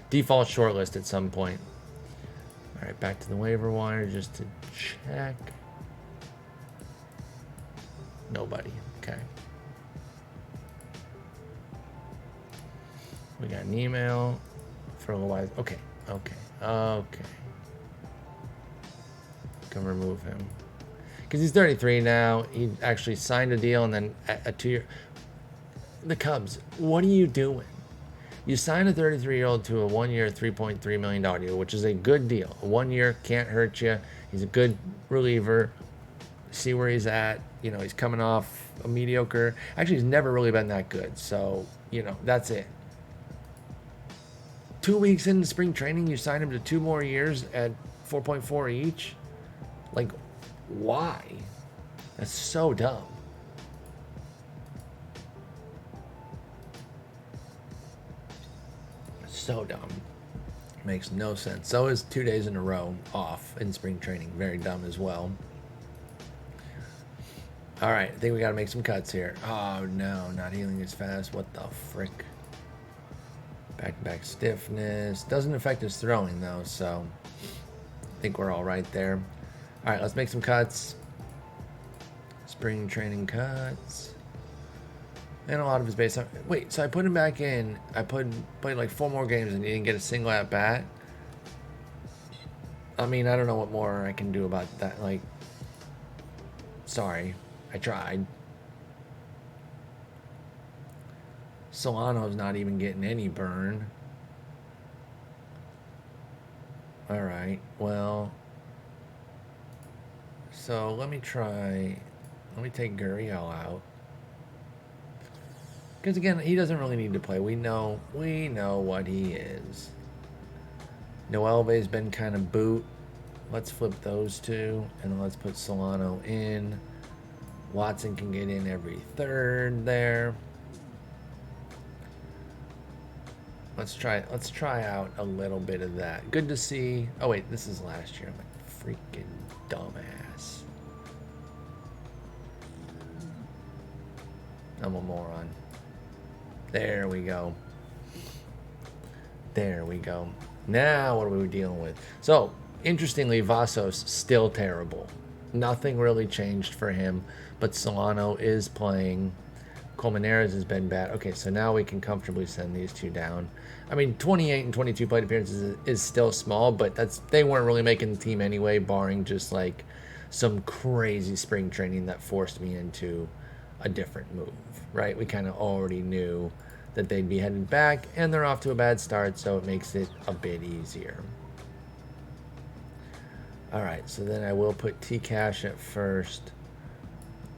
default shortlist at some point. All right, back to the waiver wire just to check. Nobody. Okay. We got an email for a little while. Okay. Can remove him. Because he's 33 now. He actually signed a deal and then a 2-year. The Cubs, what are you doing? You sign a 33-year-old to a 1-year, $3.3 million deal, which is a good deal. A 1 year can't hurt you. He's a good reliever. See where he's at. You know, he's coming off a mediocre. Actually, he's never really been that good. So, you know, that's it. 2 weeks into spring training, you sign him to 2 more years at 4.4 each. Like, why? That's so dumb. So dumb. Makes no sense. So is 2 days in a row off in spring training. Very dumb as well. All right, I think we got to make some cuts here. Oh, no, not healing as fast. What the frick? Back-to-back stiffness. Doesn't affect his throwing, though, so I think we're all right there. All right, let's make some cuts. Spring training cuts. And a lot of his base. Wait, so I put him back in. Played like 4 more games and he didn't get a single at bat. I mean, I don't know what more I can do about that. Like, sorry, I tried. Solano's not even getting any burn. All right, well, so let me take Gurriel out. Because again, he doesn't really need to play. We know what he is. Noelve's been kind of boot. Let's flip those two, and let's put Solano in. Watson can get in every third there. Let's try out a little bit of that. Good to see. Oh wait, this is last year. I'm a freaking dumbass. I'm a moron. There we go. There we go. Now what are we dealing with? So, interestingly, Vasos still terrible. Nothing really changed for him, but Solano is playing. Colmenares has been bad. Okay, so now we can comfortably send these two down. I mean, 28 and 22 plate appearances is still small, but they weren't really making the team anyway, barring just like some crazy spring training that forced me into a different move, right? We kind of already knew that they'd be headed back, and they're off to a bad start, so it makes it a bit easier. All right, so then I will put T-Cash at first.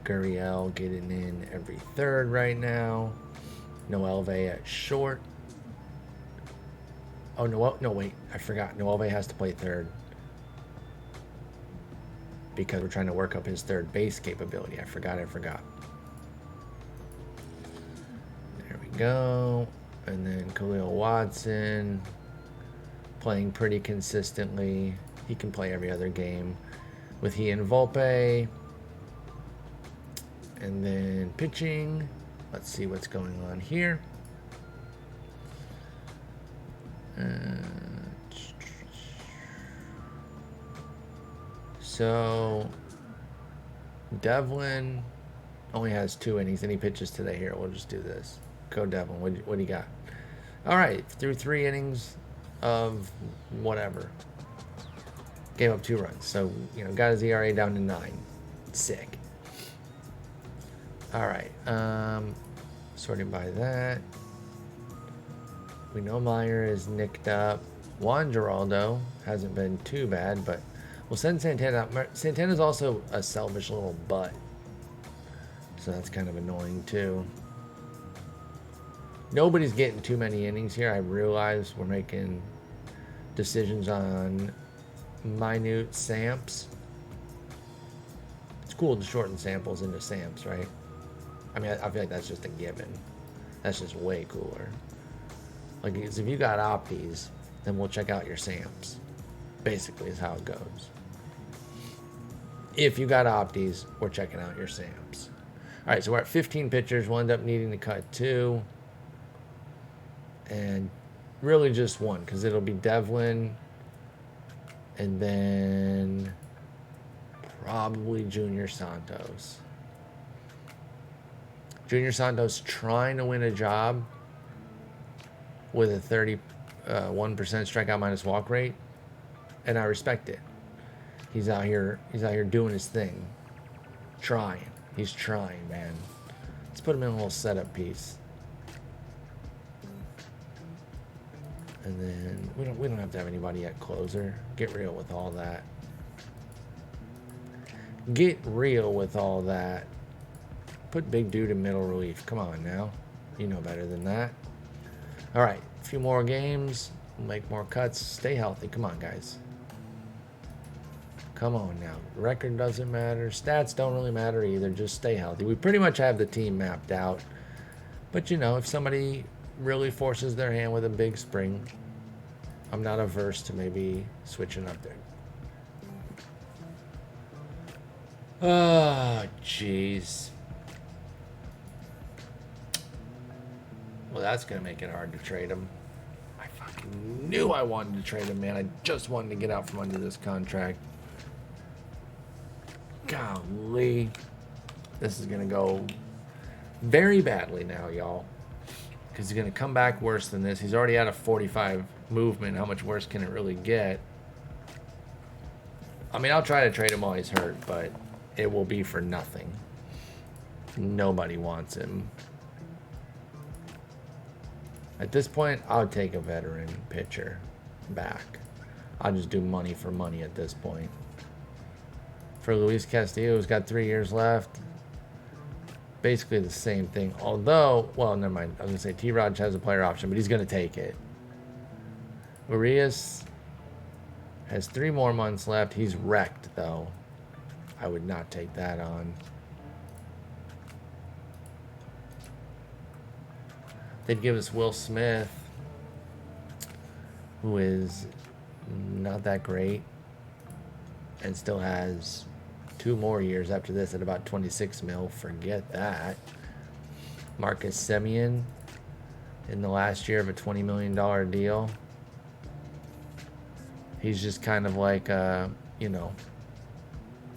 Gurriel getting in every third right now. Noelve at short. Oh, no, wait, I forgot. Noelve has to play third because we're trying to work up his third base capability. I forgot. There we go. And then Khalil Watson playing pretty consistently. He can play every other game with he and Volpe. And then pitching. Let's see what's going on here. So Devlin only has 2 innings and he pitches today. Here, we'll just do this. Go Devlin. What do you got? All right, through 3 innings of whatever. Gave up 2 runs. So, got his ERA down to 9. Sick. All right. Sorting by that. We know Meyer is nicked up. Juan Geraldo hasn't been too bad, but we'll send Santana out. Santana's also a selfish little butt, so that's kind of annoying too. Nobody's getting too many innings here. I realize we're making decisions on minute samps. It's cool to shorten samples into samps, right? I mean, I feel like that's just a given. That's just way cooler. Like, if you got opties, then we'll check out your samps. Basically is how it goes. If you got opties, we're checking out your samps. All right, so we're at 15 pitchers. We'll end up needing to cut 2. And really just 1, because it'll be Devlin and then probably Junior Santos. Junior Santos trying to win a job with a 31% strikeout minus walk rate, and I respect it. He's out here doing his thing. He's trying, man. Let's put him in a little setup piece. And then we don't have to have anybody at closer. Get real with all that. Put Big Dude in middle relief. Come on now. You know better than that. All right, a few more games. We'll make more cuts. Stay healthy. Come on, guys. Come on now. Record doesn't matter. Stats don't really matter either. Just stay healthy. We pretty much have the team mapped out. But, if somebody really forces their hand with a big spring, I'm not averse to maybe switching up there. Oh, jeez. Well, that's going to make it hard to trade him. I fucking knew I wanted to trade him, man. I just wanted to get out from under this contract. Golly. This is going to go very badly now, y'all. Because he's going to come back worse than this. He's already at a 45 movement. How much worse can it really get? I mean, I'll try to trade him while he's hurt, but it will be for nothing. Nobody wants him. At this point, I'll take a veteran pitcher back. I'll just do money for money at this point. For Luis Castillo, who's got 3 years left, basically the same thing. Although, well, never mind. I was going to say T-Rod has a player option, but he's going to take it. Urias has 3 more months left. He's wrecked, though. I would not take that on. They'd give us Will Smith, who is not that great and still has 2 more years after this at about 26 mil. Forget that. Marcus Semien in the last year of a $20 million deal. He's just kind of like a,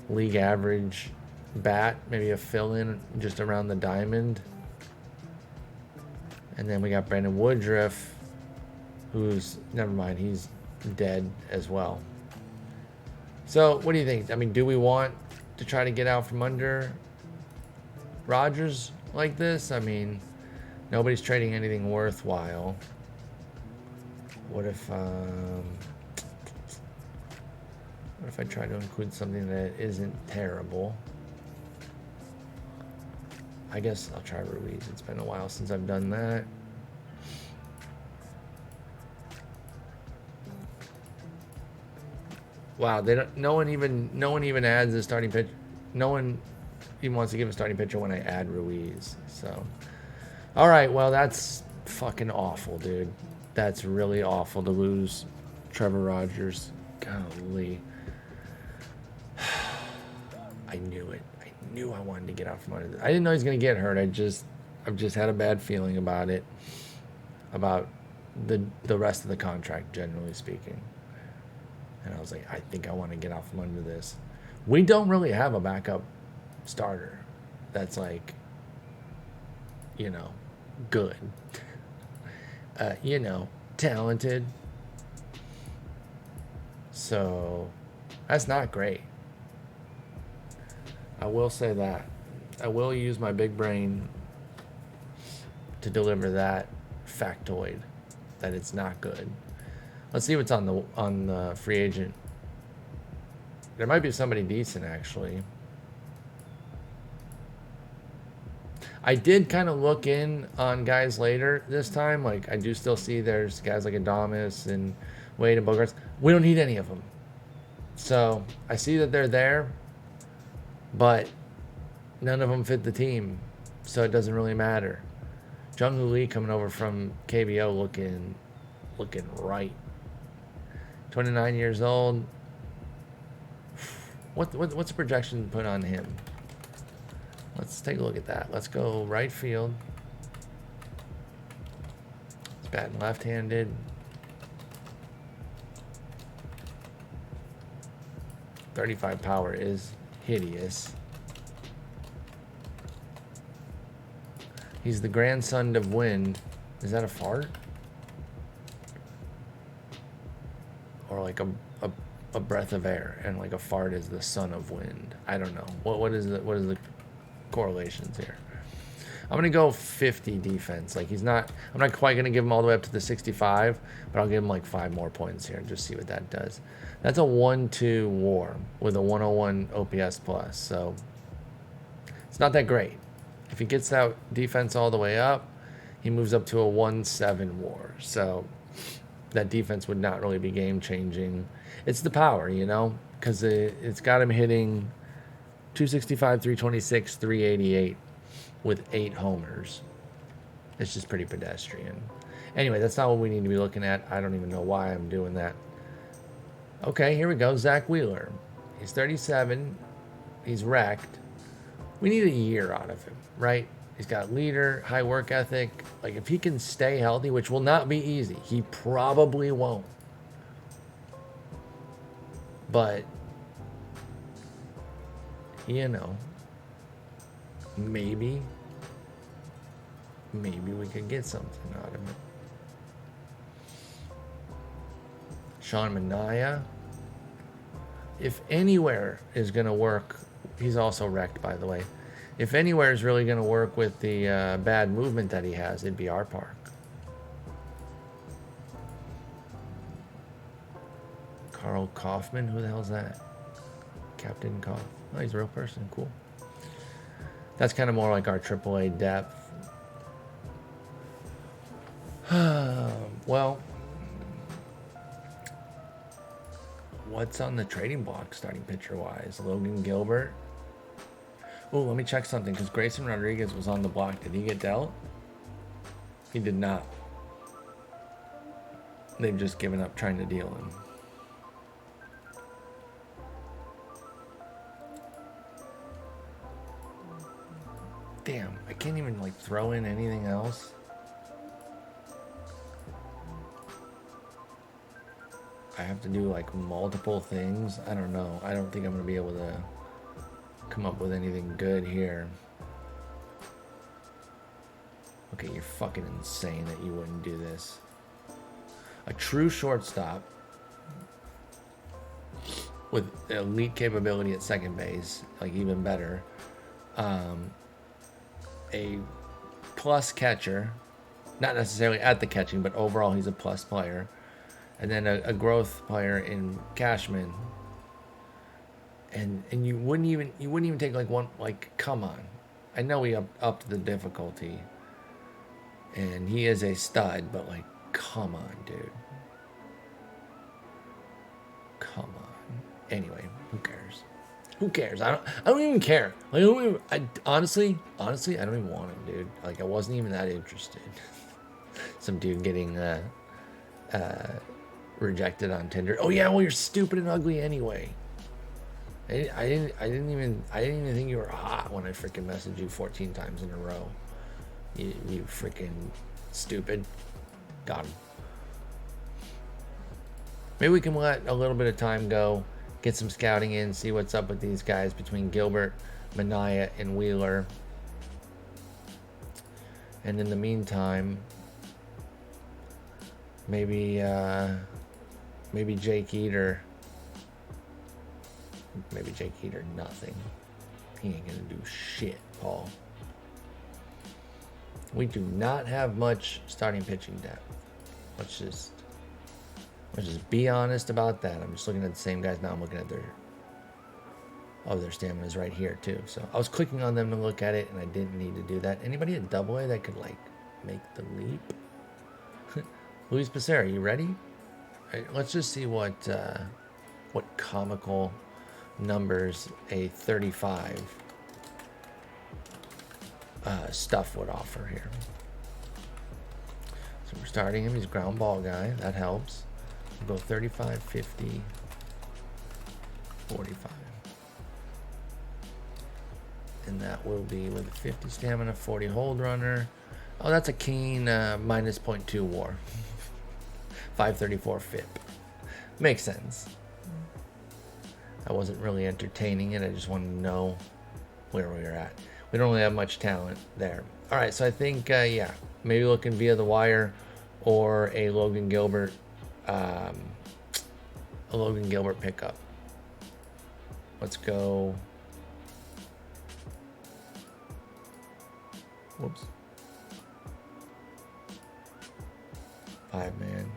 league average bat, maybe a fill-in just around the diamond. And then we got Brandon Woodruff, who's, never mind, he's dead as well. So, what do you think? I mean, do we want to try to get out from under Rodgers like this? I mean, nobody's trading anything worthwhile. What if I try to include something that isn't terrible? I guess I'll try Ruiz. It's been a while since I've done that. Wow, no one even adds a starting pitch. No one even wants to give a starting pitcher when I add Ruiz. So, all right, well, that's fucking awful, dude. That's really awful to lose Trevor Rogers. Golly. I knew it. I knew I wanted to get out from under this. I didn't know he was going to get hurt. I've just had a bad feeling about it. About the rest of the contract, generally speaking. And I was like, I think I want to get out from under this. We don't really have a backup starter that's like, good. Talented. So, that's not great. I will say that. I will use my big brain to deliver that factoid that it's not good. Let's see what's on the free agent. There might be somebody decent, actually. I did kind of look in on guys later this time. Like, I do still see there's guys like Adames and Wade and Bogarts. We don't need any of them. So, I see that they're there, but none of them fit the team. So, it doesn't really matter. Jung-Hoo Lee coming over from KBO looking right. 29 years old. What's the projection put on him? Let's take a look at that. Let's go right field. He's batting left-handed. .35 power is hideous. He's the grandson of wind. Is that a fart? Or like a breath of air, and like a fart is the son of wind. I don't know. What is the correlations here? I'm gonna go 50 defense. Like I'm not quite gonna give him all the way up to the 65, but I'll give him like 5 more points here and just see what that does. That's a 1-2 WAR with a 101 OPS plus, so it's not that great. If he gets that defense all the way up, he moves up to a 1-7 WAR. So that defense would not really be game changing. It's the power, because it's got him hitting 265, 326, 388 with 8 homers. It's just pretty pedestrian. Anyway, that's not what we need to be looking at. I don't even know why I'm doing that. Okay, here we go. Zach Wheeler. He's 37. He's wrecked. We need a year out of him, right? He's got leader, high work ethic. Like, if he can stay healthy, which will not be easy, he probably won't. But, maybe we could get something out of it. Sean Manaea. If anywhere is going to work, he's also wrecked, by the way. If anywhere is really going to work with the bad movement that he has, it'd be our park. Carl Kaufman, who the hell's that? Captain Kauf. Oh, he's a real person. Cool. That's kind of more like our AAA depth. Well, what's on the trading block starting pitcher-wise? Logan Gilbert. Oh, let me check something, because Grayson Rodriguez was on the block. Did he get dealt? He did not. They've just given up trying to deal him. Damn, I can't even throw in anything else. I have to do multiple things. I don't know. I don't think I'm going to be able to come up with anything good here. Okay, you're fucking insane that you wouldn't do this. A true shortstop with elite capability at second base, even better. A plus catcher, not necessarily at the catching, but overall he's a plus player. And then a growth player in Cashman. And you wouldn't even take one, come on. I know we upped the difficulty. And he is a stud, but come on, dude. Come on. Anyway, who cares? Who cares? I don't even care. Honestly, I don't even want him, dude. I wasn't even that interested. Some dude getting rejected on Tinder. Oh yeah, well you're stupid and ugly anyway. I didn't even think you were hot when I freaking messaged you 14 times in a row. You freaking stupid. Got him. Maybe we can let a little bit of time go, get some scouting in, see what's up with these guys between Gilbert, Manaea, and Wheeler. And in the meantime, maybe Jake Eater. Maybe Jake Eater, nothing. He ain't gonna do shit, Paul. We do not have much starting pitching depth. Let's just be honest about that. I'm just looking at the same guys now. I'm looking at their... Oh, their stamina is right here, too. So I was clicking on them to look at it, and I didn't need to do that. Anybody at AA that could, like, make the leap? Luis Becerra, you ready? All right, let's just see what comical numbers a 35 stuff would offer here. So we're starting him. He's a ground ball guy. That helps. We'll go 35, 50, 45. And that will be with a 50 stamina, 40 hold runner. Oh, that's a keen minus 0.2 war. 534 FIP. Makes sense. I wasn't really entertaining it. I just wanted to know where we were at. We don't really have much talent there. All right, so I think, yeah, maybe looking via the wire or a Logan Gilbert pickup. Let's go. Whoops. 5-man.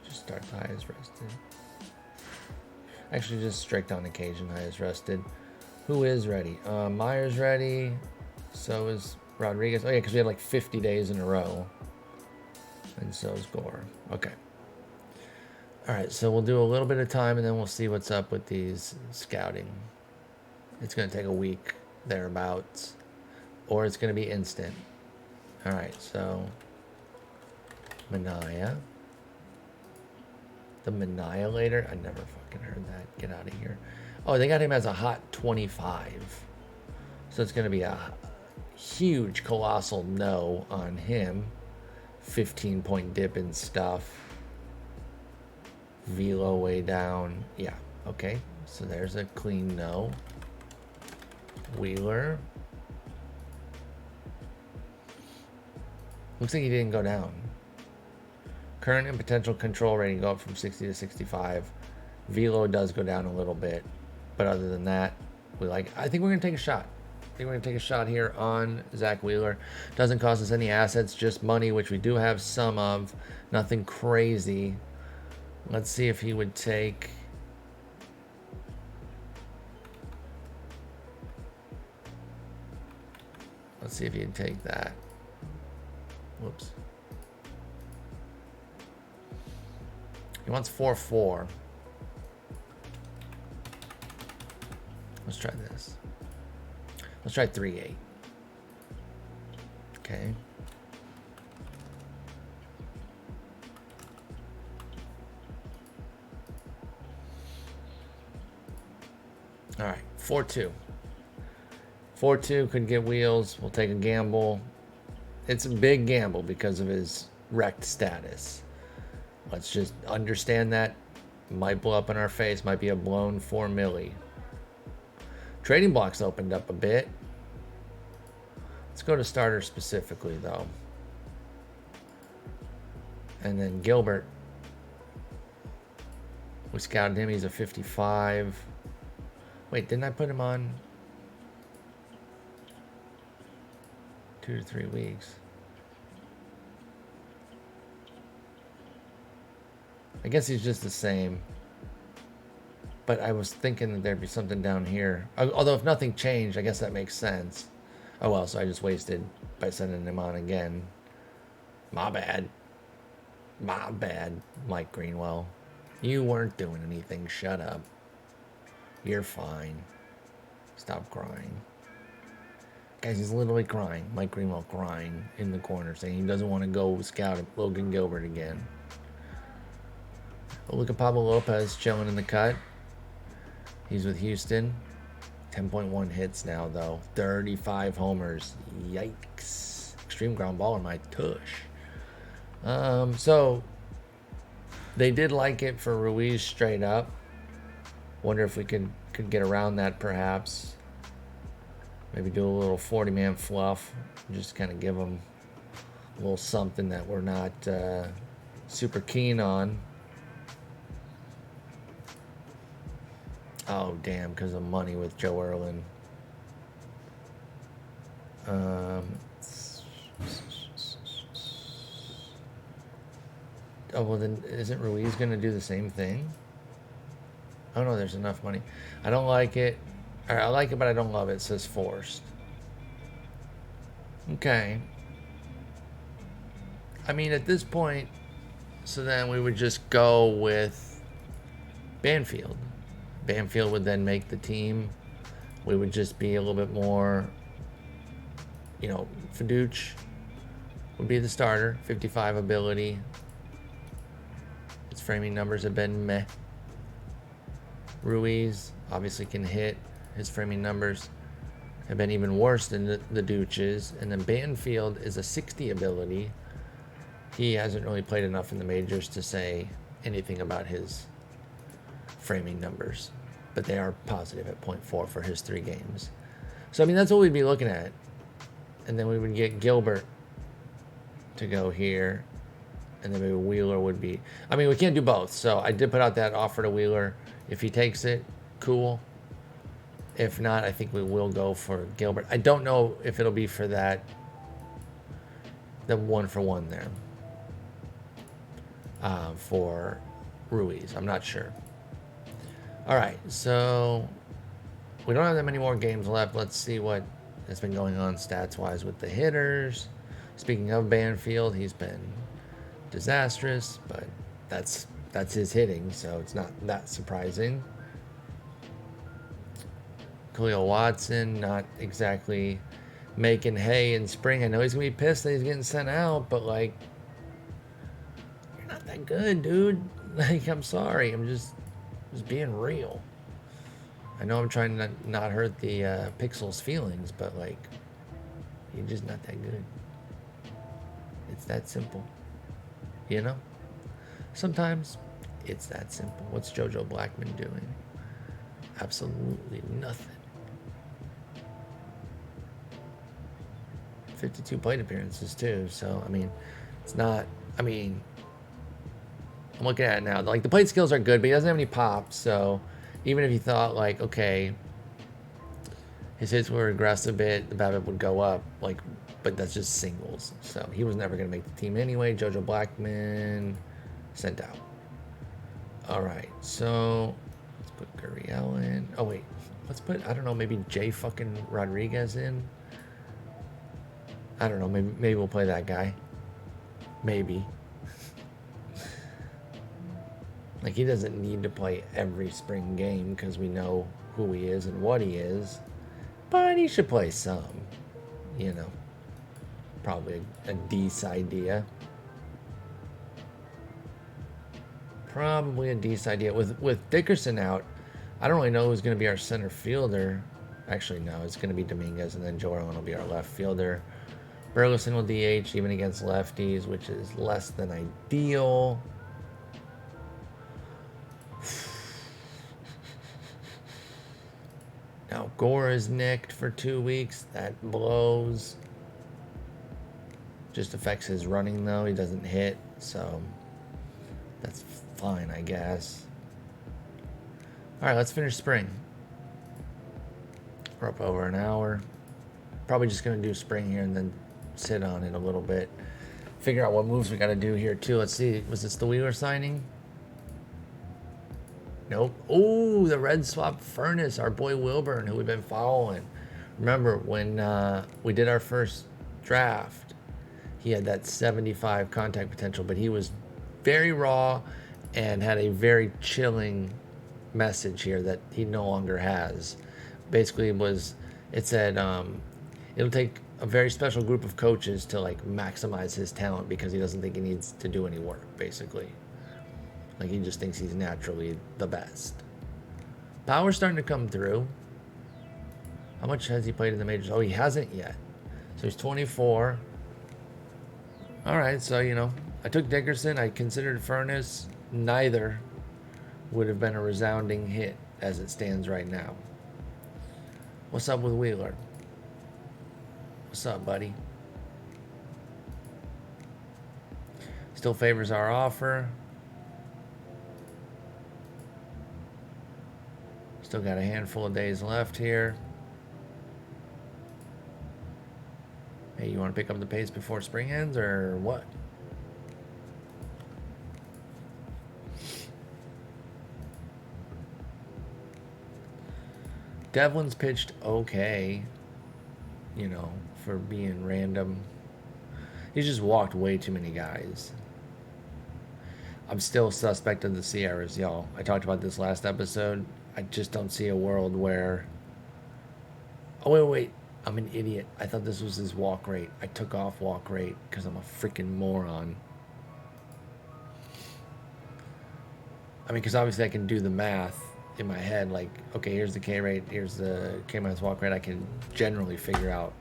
Just start the highest rested. Actually, just strict on occasion, highest rested. Who is ready? Meyer's ready. So is Rodriguez. Oh, yeah, because we had like 50 days in a row. And so is Gore. Okay. All right, so we'll do a little bit of time, and then we'll see what's up with these scouting. It's going to take a week thereabouts, or it's going to be instant. All right, so Mania. The Maniator. I never fucking heard that. Get out of here. Oh, they got him as a hot 25. So it's going to be a huge, colossal no on him. 15-point dip and stuff. Velo way down. Yeah, okay. So there's a clean no. Wheeler. Looks like he didn't go down. Current and potential control rating go up from 60 to 65. Velo does go down a little bit. But other than that, I think we're going to take a shot. I think we're going to take a shot here on Zach Wheeler. Doesn't cost us any assets, just money, which we do have some of. Nothing crazy. Let's see if he would take... Let's see if he'd take that. Whoops. He wants 4-4. Let's try this. Let's try 3-8. Okay. All right, 4-2. 4-2 could get wheels. We'll take a gamble. It's a big gamble because of his wrecked status. Let's just understand that. Might blow up in our face. Might be a blown 4 milli. Trading blocks opened up a bit. Let's go to starter specifically, though. And then Gilbert. We scouted him. He's a 55. Wait, didn't I put him on 2 to 3 weeks? I guess he's just the same. But I was thinking that there'd be something down here. Although if nothing changed, I guess that makes sense. Oh well, so I just wasted by sending him on again. My bad. My bad, Mike Greenwell. You weren't doing anything. Shut up. You're fine. Stop crying. Guys, he's literally crying. Mike Greenwell crying in the corner, saying he doesn't want to go scout Logan Gilbert again. Oh, look at Pablo Lopez chilling in the cut. He's with Houston. 10.1 hits now, though. 35 homers. Yikes. Extreme ground ball in my tush. So, they did like it for Ruiz straight up. Wonder if we could get around that, perhaps. Maybe do a little 40-man fluff. Just kind of give them a little something that we're not super keen on. Oh, damn, because of money with Joe Erlin. Oh, well, then isn't Ruiz going to do the same thing? Oh, no, there's enough money. I don't like it. Or I like it, but I don't love it. It says forced. Okay. I mean, at this point, so then we would just go with Banfield. Banfield would then make the team. We would just be a little bit more, you know, Fiduch would be the starter. 55 ability. His framing numbers have been meh. Ruiz obviously can hit. His framing numbers have been even worse than the Dooches. And then Banfield is a 60 ability. He hasn't really played enough in the majors to say anything about his framing numbers, but they are positive at 0.4 for his 3 games. So, I mean, that's what we'd be looking at. And then we would get Gilbert to go here, and then maybe Wheeler would be... I mean, we can't do both, so I did put out that offer to Wheeler. If he takes it, cool. If not, I think we will go for Gilbert. I don't know if it'll be for that, the 1-for-1 there. For Ruiz. I'm not sure. All right, so we don't have that many more games left. Let's see what has been going on stats-wise with the hitters. Speaking of Banfield, he's been disastrous, but that's his hitting, so it's not that surprising. Khalil Watson, not exactly making hay in spring. I know he's going to be pissed that he's getting sent out, but, like, you're not that good, dude. Like, I'm sorry. I'm just being real. I know I'm trying to not hurt the Pixels' feelings, but, like, you're just not that good. It's that simple. You know? Sometimes it's that simple. What's Jojo Blackman doing? Absolutely nothing. 52 plate appearances, too. So, I mean, it's not... I mean, I'm looking at it now. Like, the plate skills are good, but he doesn't have any pop. So, even if you thought, like, okay, his hits would regress a bit, the BABIP would go up. Like, but that's just singles. So, he was never going to make the team anyway. Jojo Blackman sent out. All right. So, let's put Gurriel in. Oh, wait. Let's put, I don't know, maybe J fucking Rodriguez in. I don't know. Maybe we'll play that guy. Maybe. Like, he doesn't need to play every spring game because we know who he is and what he is. But he should play some. You know. Probably a decent idea. Probably a decent idea. With Dickerson out, I don't really know who's going to be our center fielder. Actually, no. It's going to be Dominguez, and then Jordan will be our left fielder. Burleson will DH even against lefties, which is less than ideal. Now Gore is nicked for 2 weeks. That blows. Just affects his running, though. He doesn't hit, so that's fine, I guess. All right, let's finish spring. We're up over an hour. Probably just going to do spring here and then sit on it a little bit. Figure out what moves we got to do here, too. Let's see. Was this the Wheeler signing? Nope. Oh, the red swap furnace. Our boy Wilburn, who we've been following. Remember, when we did our first draft, he had that 75 contact potential, but he was very raw and had a very chilling message here that he no longer has. Basically, it said it'll take a very special group of coaches to, like, maximize his talent because he doesn't think he needs to do any work, basically. Like, he just thinks he's naturally the best. Power's starting to come through. How much has he played in the majors? Oh, he hasn't yet. So he's 24. All right, so, you know, I took Dickerson. I considered Furnace. Neither would have been a resounding hit as it stands right now. What's up with Wheeler? What's up, buddy? Still favors our offer. Still got a handful of days left here. Hey, you want to pick up the pace before spring ends or what? Devlin's pitched okay, for being random. He's just walked way too many guys. I'm still suspect of the Sierras, y'all. I talked about this last episode. I just don't see a world where... Oh, wait. I'm an idiot. I thought this was his walk rate. I took off walk rate because I'm a freaking moron. I mean, because obviously I can do the math in my head. Like, okay, here's the K rate. Here's the K minus walk rate. I can generally figure out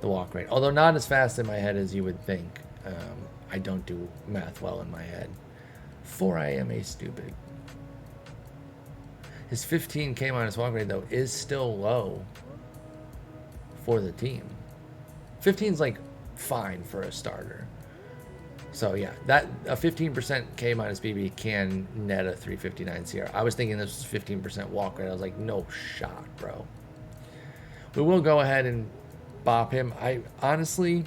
the walk rate. Although not as fast in my head as you would think. I don't do math well in my head. For I am a stupid. His 15 K minus walk rate, though, is still low for the team. 15's like fine for a starter. So yeah, that a 15% K minus BB can net a 359 CR. I was thinking this was 15% walk rate. I was like, no shot, bro. We will go ahead and bop him. I honestly,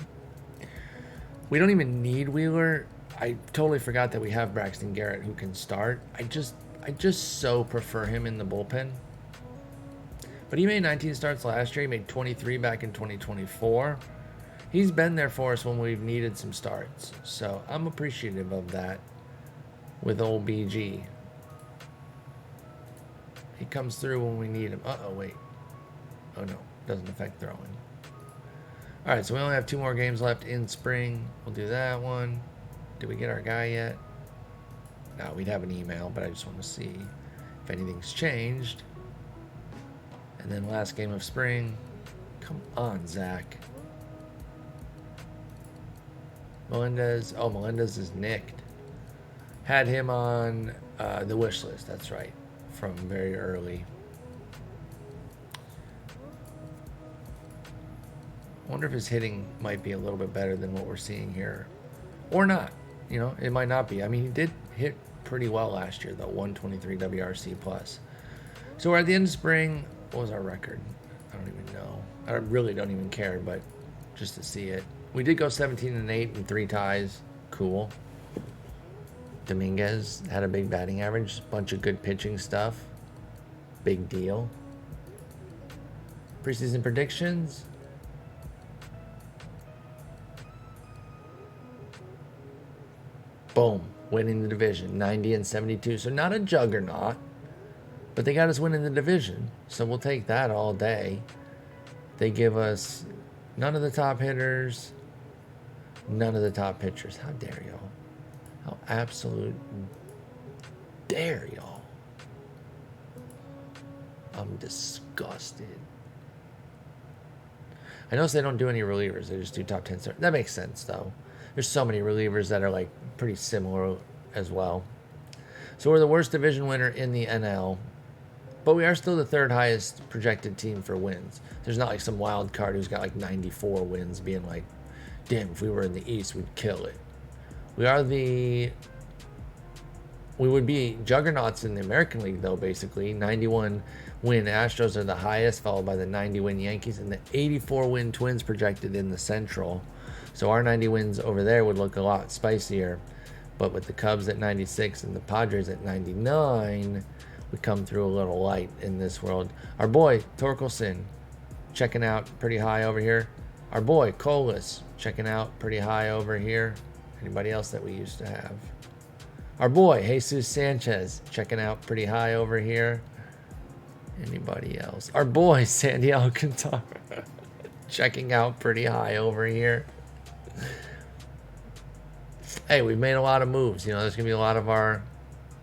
we don't even need Wheeler. I totally forgot that we have Braxton Garrett who can start. I just so prefer him in the bullpen. But he made 19 starts last year. He made 23 back in 2024. He's been there for us when we've needed some starts. So I'm appreciative of that with old BG. He comes through when we need him. Uh-oh, wait. Oh, no. Doesn't affect throwing. All right, so we only have 2 more games left in spring. We'll do that one. Did we get our guy yet? No, we'd have an email, but I just want to see if anything's changed. And then last game of spring. Come on, Zach. Melendez. Oh, Melendez is nicked. Had him on the wish list. That's right. From very early. I wonder if his hitting might be a little bit better than what we're seeing here. Or not. It might not be. I mean, he did hit pretty well last year, though. 123 WRC plus. So we're at the end of spring. What was our record? I don't even know. I really don't even care, but just to see it. We did go 17-8 and 3 ties. Cool. Dominguez had a big batting average. Bunch of good pitching stuff. Big deal. Preseason predictions. Boom. Winning the division. 90-72. So not a juggernaut. But they got us winning the division. So we'll take that all day. They give us none of the top hitters. None of the top pitchers. How dare y'all? How absolute dare y'all? I'm disgusted. I notice they don't do any relievers. They just do top 10 stars. That makes sense, though. There's so many relievers that are, like, pretty similar as well. So we're the worst division winner in the NL. But we are still the 3rd highest projected team for wins. There's not like some wild card who's got like 94 wins being like, damn, if we were in the East, we'd kill it. We would be juggernauts in the American League, though, basically. 91 win Astros are the highest, followed by the 90 win Yankees and the 84 win Twins projected in the Central. So our 90 wins over there would look a lot spicier. But with the Cubs at 96 and the Padres at 99, we come through a little light in this world. Our boy, Torkelson, checking out pretty high over here. Our boy, Colas, checking out pretty high over here. Anybody else that we used to have? Our boy, Jesus Sanchez, checking out pretty high over here. Anybody else? Our boy, Sandy Alcantara, checking out pretty high over here. Hey, we've made a lot of moves. There's going to be a lot of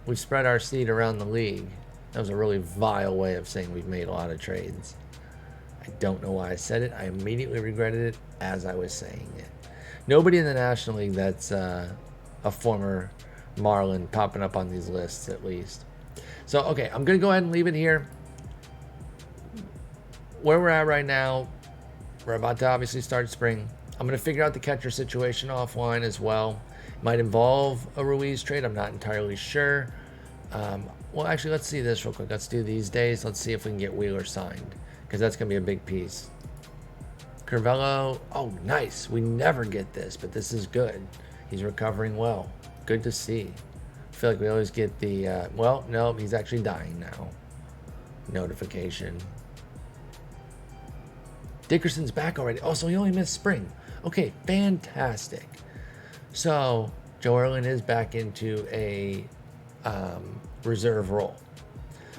we've spread our seed around the league. That was a really vile way of saying we've made a lot of trades. I don't know why I said it. I immediately regretted it as I was saying it. Nobody in the National League that's a former Marlin popping up on these lists, at least. So, okay, I'm going to go ahead and leave it here. Where we're at right now, we're about to obviously start spring. I'm going to figure out the catcher situation offline as well. Might involve a Ruiz trade. I'm not entirely sure. Well, actually, let's see this real quick. Let's do these days. Let's see if we can get Wheeler signed, because that's going to be a big piece. Curvelo. Oh, nice. We never get this, but this is good. He's recovering well. Good to see. I feel like we always get the, well, no, he's actually dying now. Notification. Dickerson's back already. Oh, so he only missed spring. Okay, fantastic. So Joe Erlin is back into a reserve role.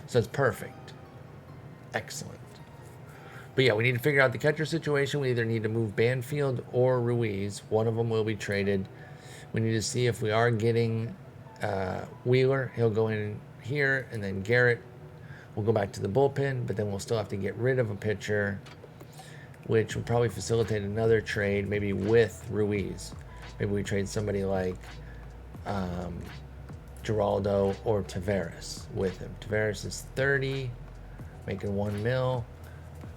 So it's perfect. Excellent. But yeah, we need to figure out the catcher situation. We either need to move Banfield or Ruiz. One of them will be traded. We need to see if we are getting Wheeler. He'll go in here, and then Garrett will go back to the bullpen, but then we'll still have to get rid of a pitcher, which would probably facilitate another trade, maybe with Ruiz. Maybe we trade somebody like Giraldo or Taveras with him. Taveras is 30, making $1 million.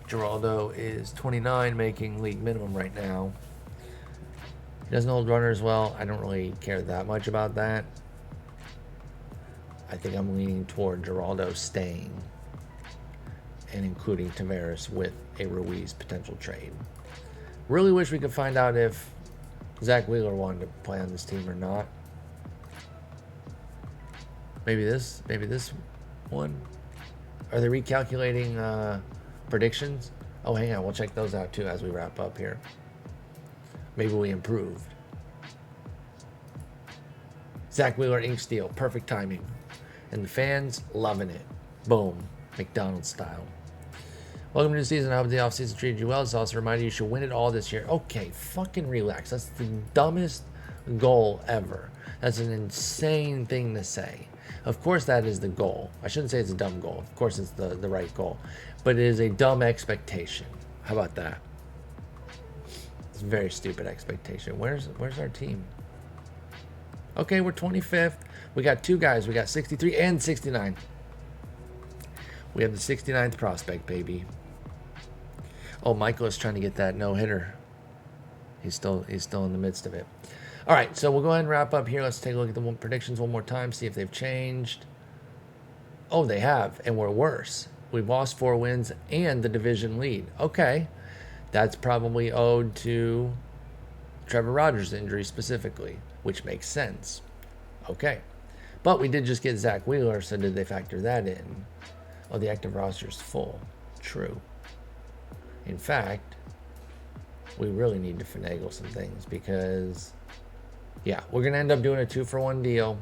Giraldo is 29, making league minimum right now. He doesn't hold runners well. I don't really care that much about that. I think I'm leaning toward Giraldo staying and including Taveras with a Ruiz potential trade. Really wish we could find out if Zach Wheeler wanted to play on this team or not. Maybe this one. Are they recalculating predictions? Oh, hang on. We'll check those out too as we wrap up here. Maybe we improved. Zach Wheeler, ink steal. Perfect timing. And the fans loving it. Boom. McDonald's style. Welcome to the season. I hope the offseason treated you well. It's also a reminder you should win it all this year. Okay, fucking relax. That's the dumbest goal ever. That's an insane thing to say. Of course that is the goal. I shouldn't say it's a dumb goal. Of course it's the right goal. But it is a dumb expectation. How about that? It's a very stupid expectation. Where's our team? Okay, we're 25th. We got two guys. We got 63 and 69. We have the 69th prospect, baby. Oh, Michael is trying to get that no-hitter. He's still in the midst of it. All right, so we'll go ahead and wrap up here. Let's take a look at the predictions one more time, see if they've changed. Oh, they have, and we're worse. We've lost 4 wins and the division lead. Okay, that's probably owed to Trevor Rogers' injury specifically, which makes sense. Okay, but we did just get Zach Wheeler, so did they factor that in? Oh, the active roster is full. True. In fact, we really need to finagle some things because, yeah, we're going to end up doing a 2-for-1 deal.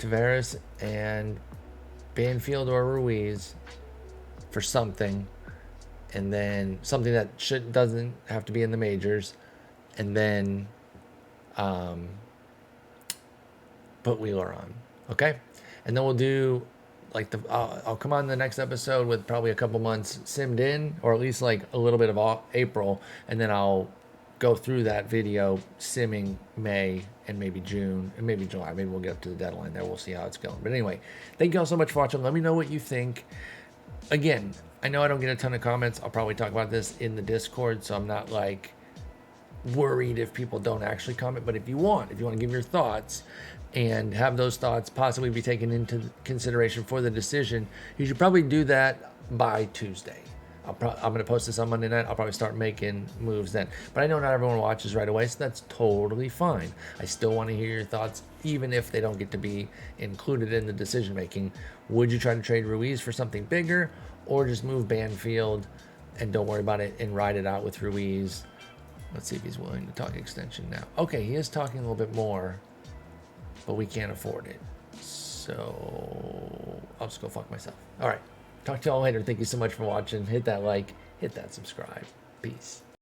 Taveras and Banfield or Ruiz for something, and then something that doesn't have to be in the majors, and then put Wheeler on. Okay? And then we'll do like I'll come on the next episode with probably a couple months simmed in, or at least like a little bit of April, and then I'll go through that video simming May and maybe June and maybe July. Maybe we'll get up to the deadline there. We'll see how it's going. But anyway, thank you all so much for watching. Let me know what you think. Again, I know I don't get a ton of comments. I'll probably talk about this in the Discord, so I'm not like worried if people don't actually comment. But if you want to give your thoughts and have those thoughts possibly be taken into consideration for the decision, you should probably do that by Tuesday. I'm going to post this on Monday night. I'll probably start making moves then. But I know not everyone watches right away, so that's totally fine. I still want to hear your thoughts, even if they don't get to be included in the decision making. Would you try to trade Ruiz for something bigger, or just move Banfield and don't worry about it and ride it out with Ruiz? Let's see if he's willing to talk extension now. Okay, he is talking a little bit more, but we can't afford it. So I'll just go fuck myself. All right. Talk to y'all later. Thank you so much for watching. Hit that like, hit that subscribe. Peace.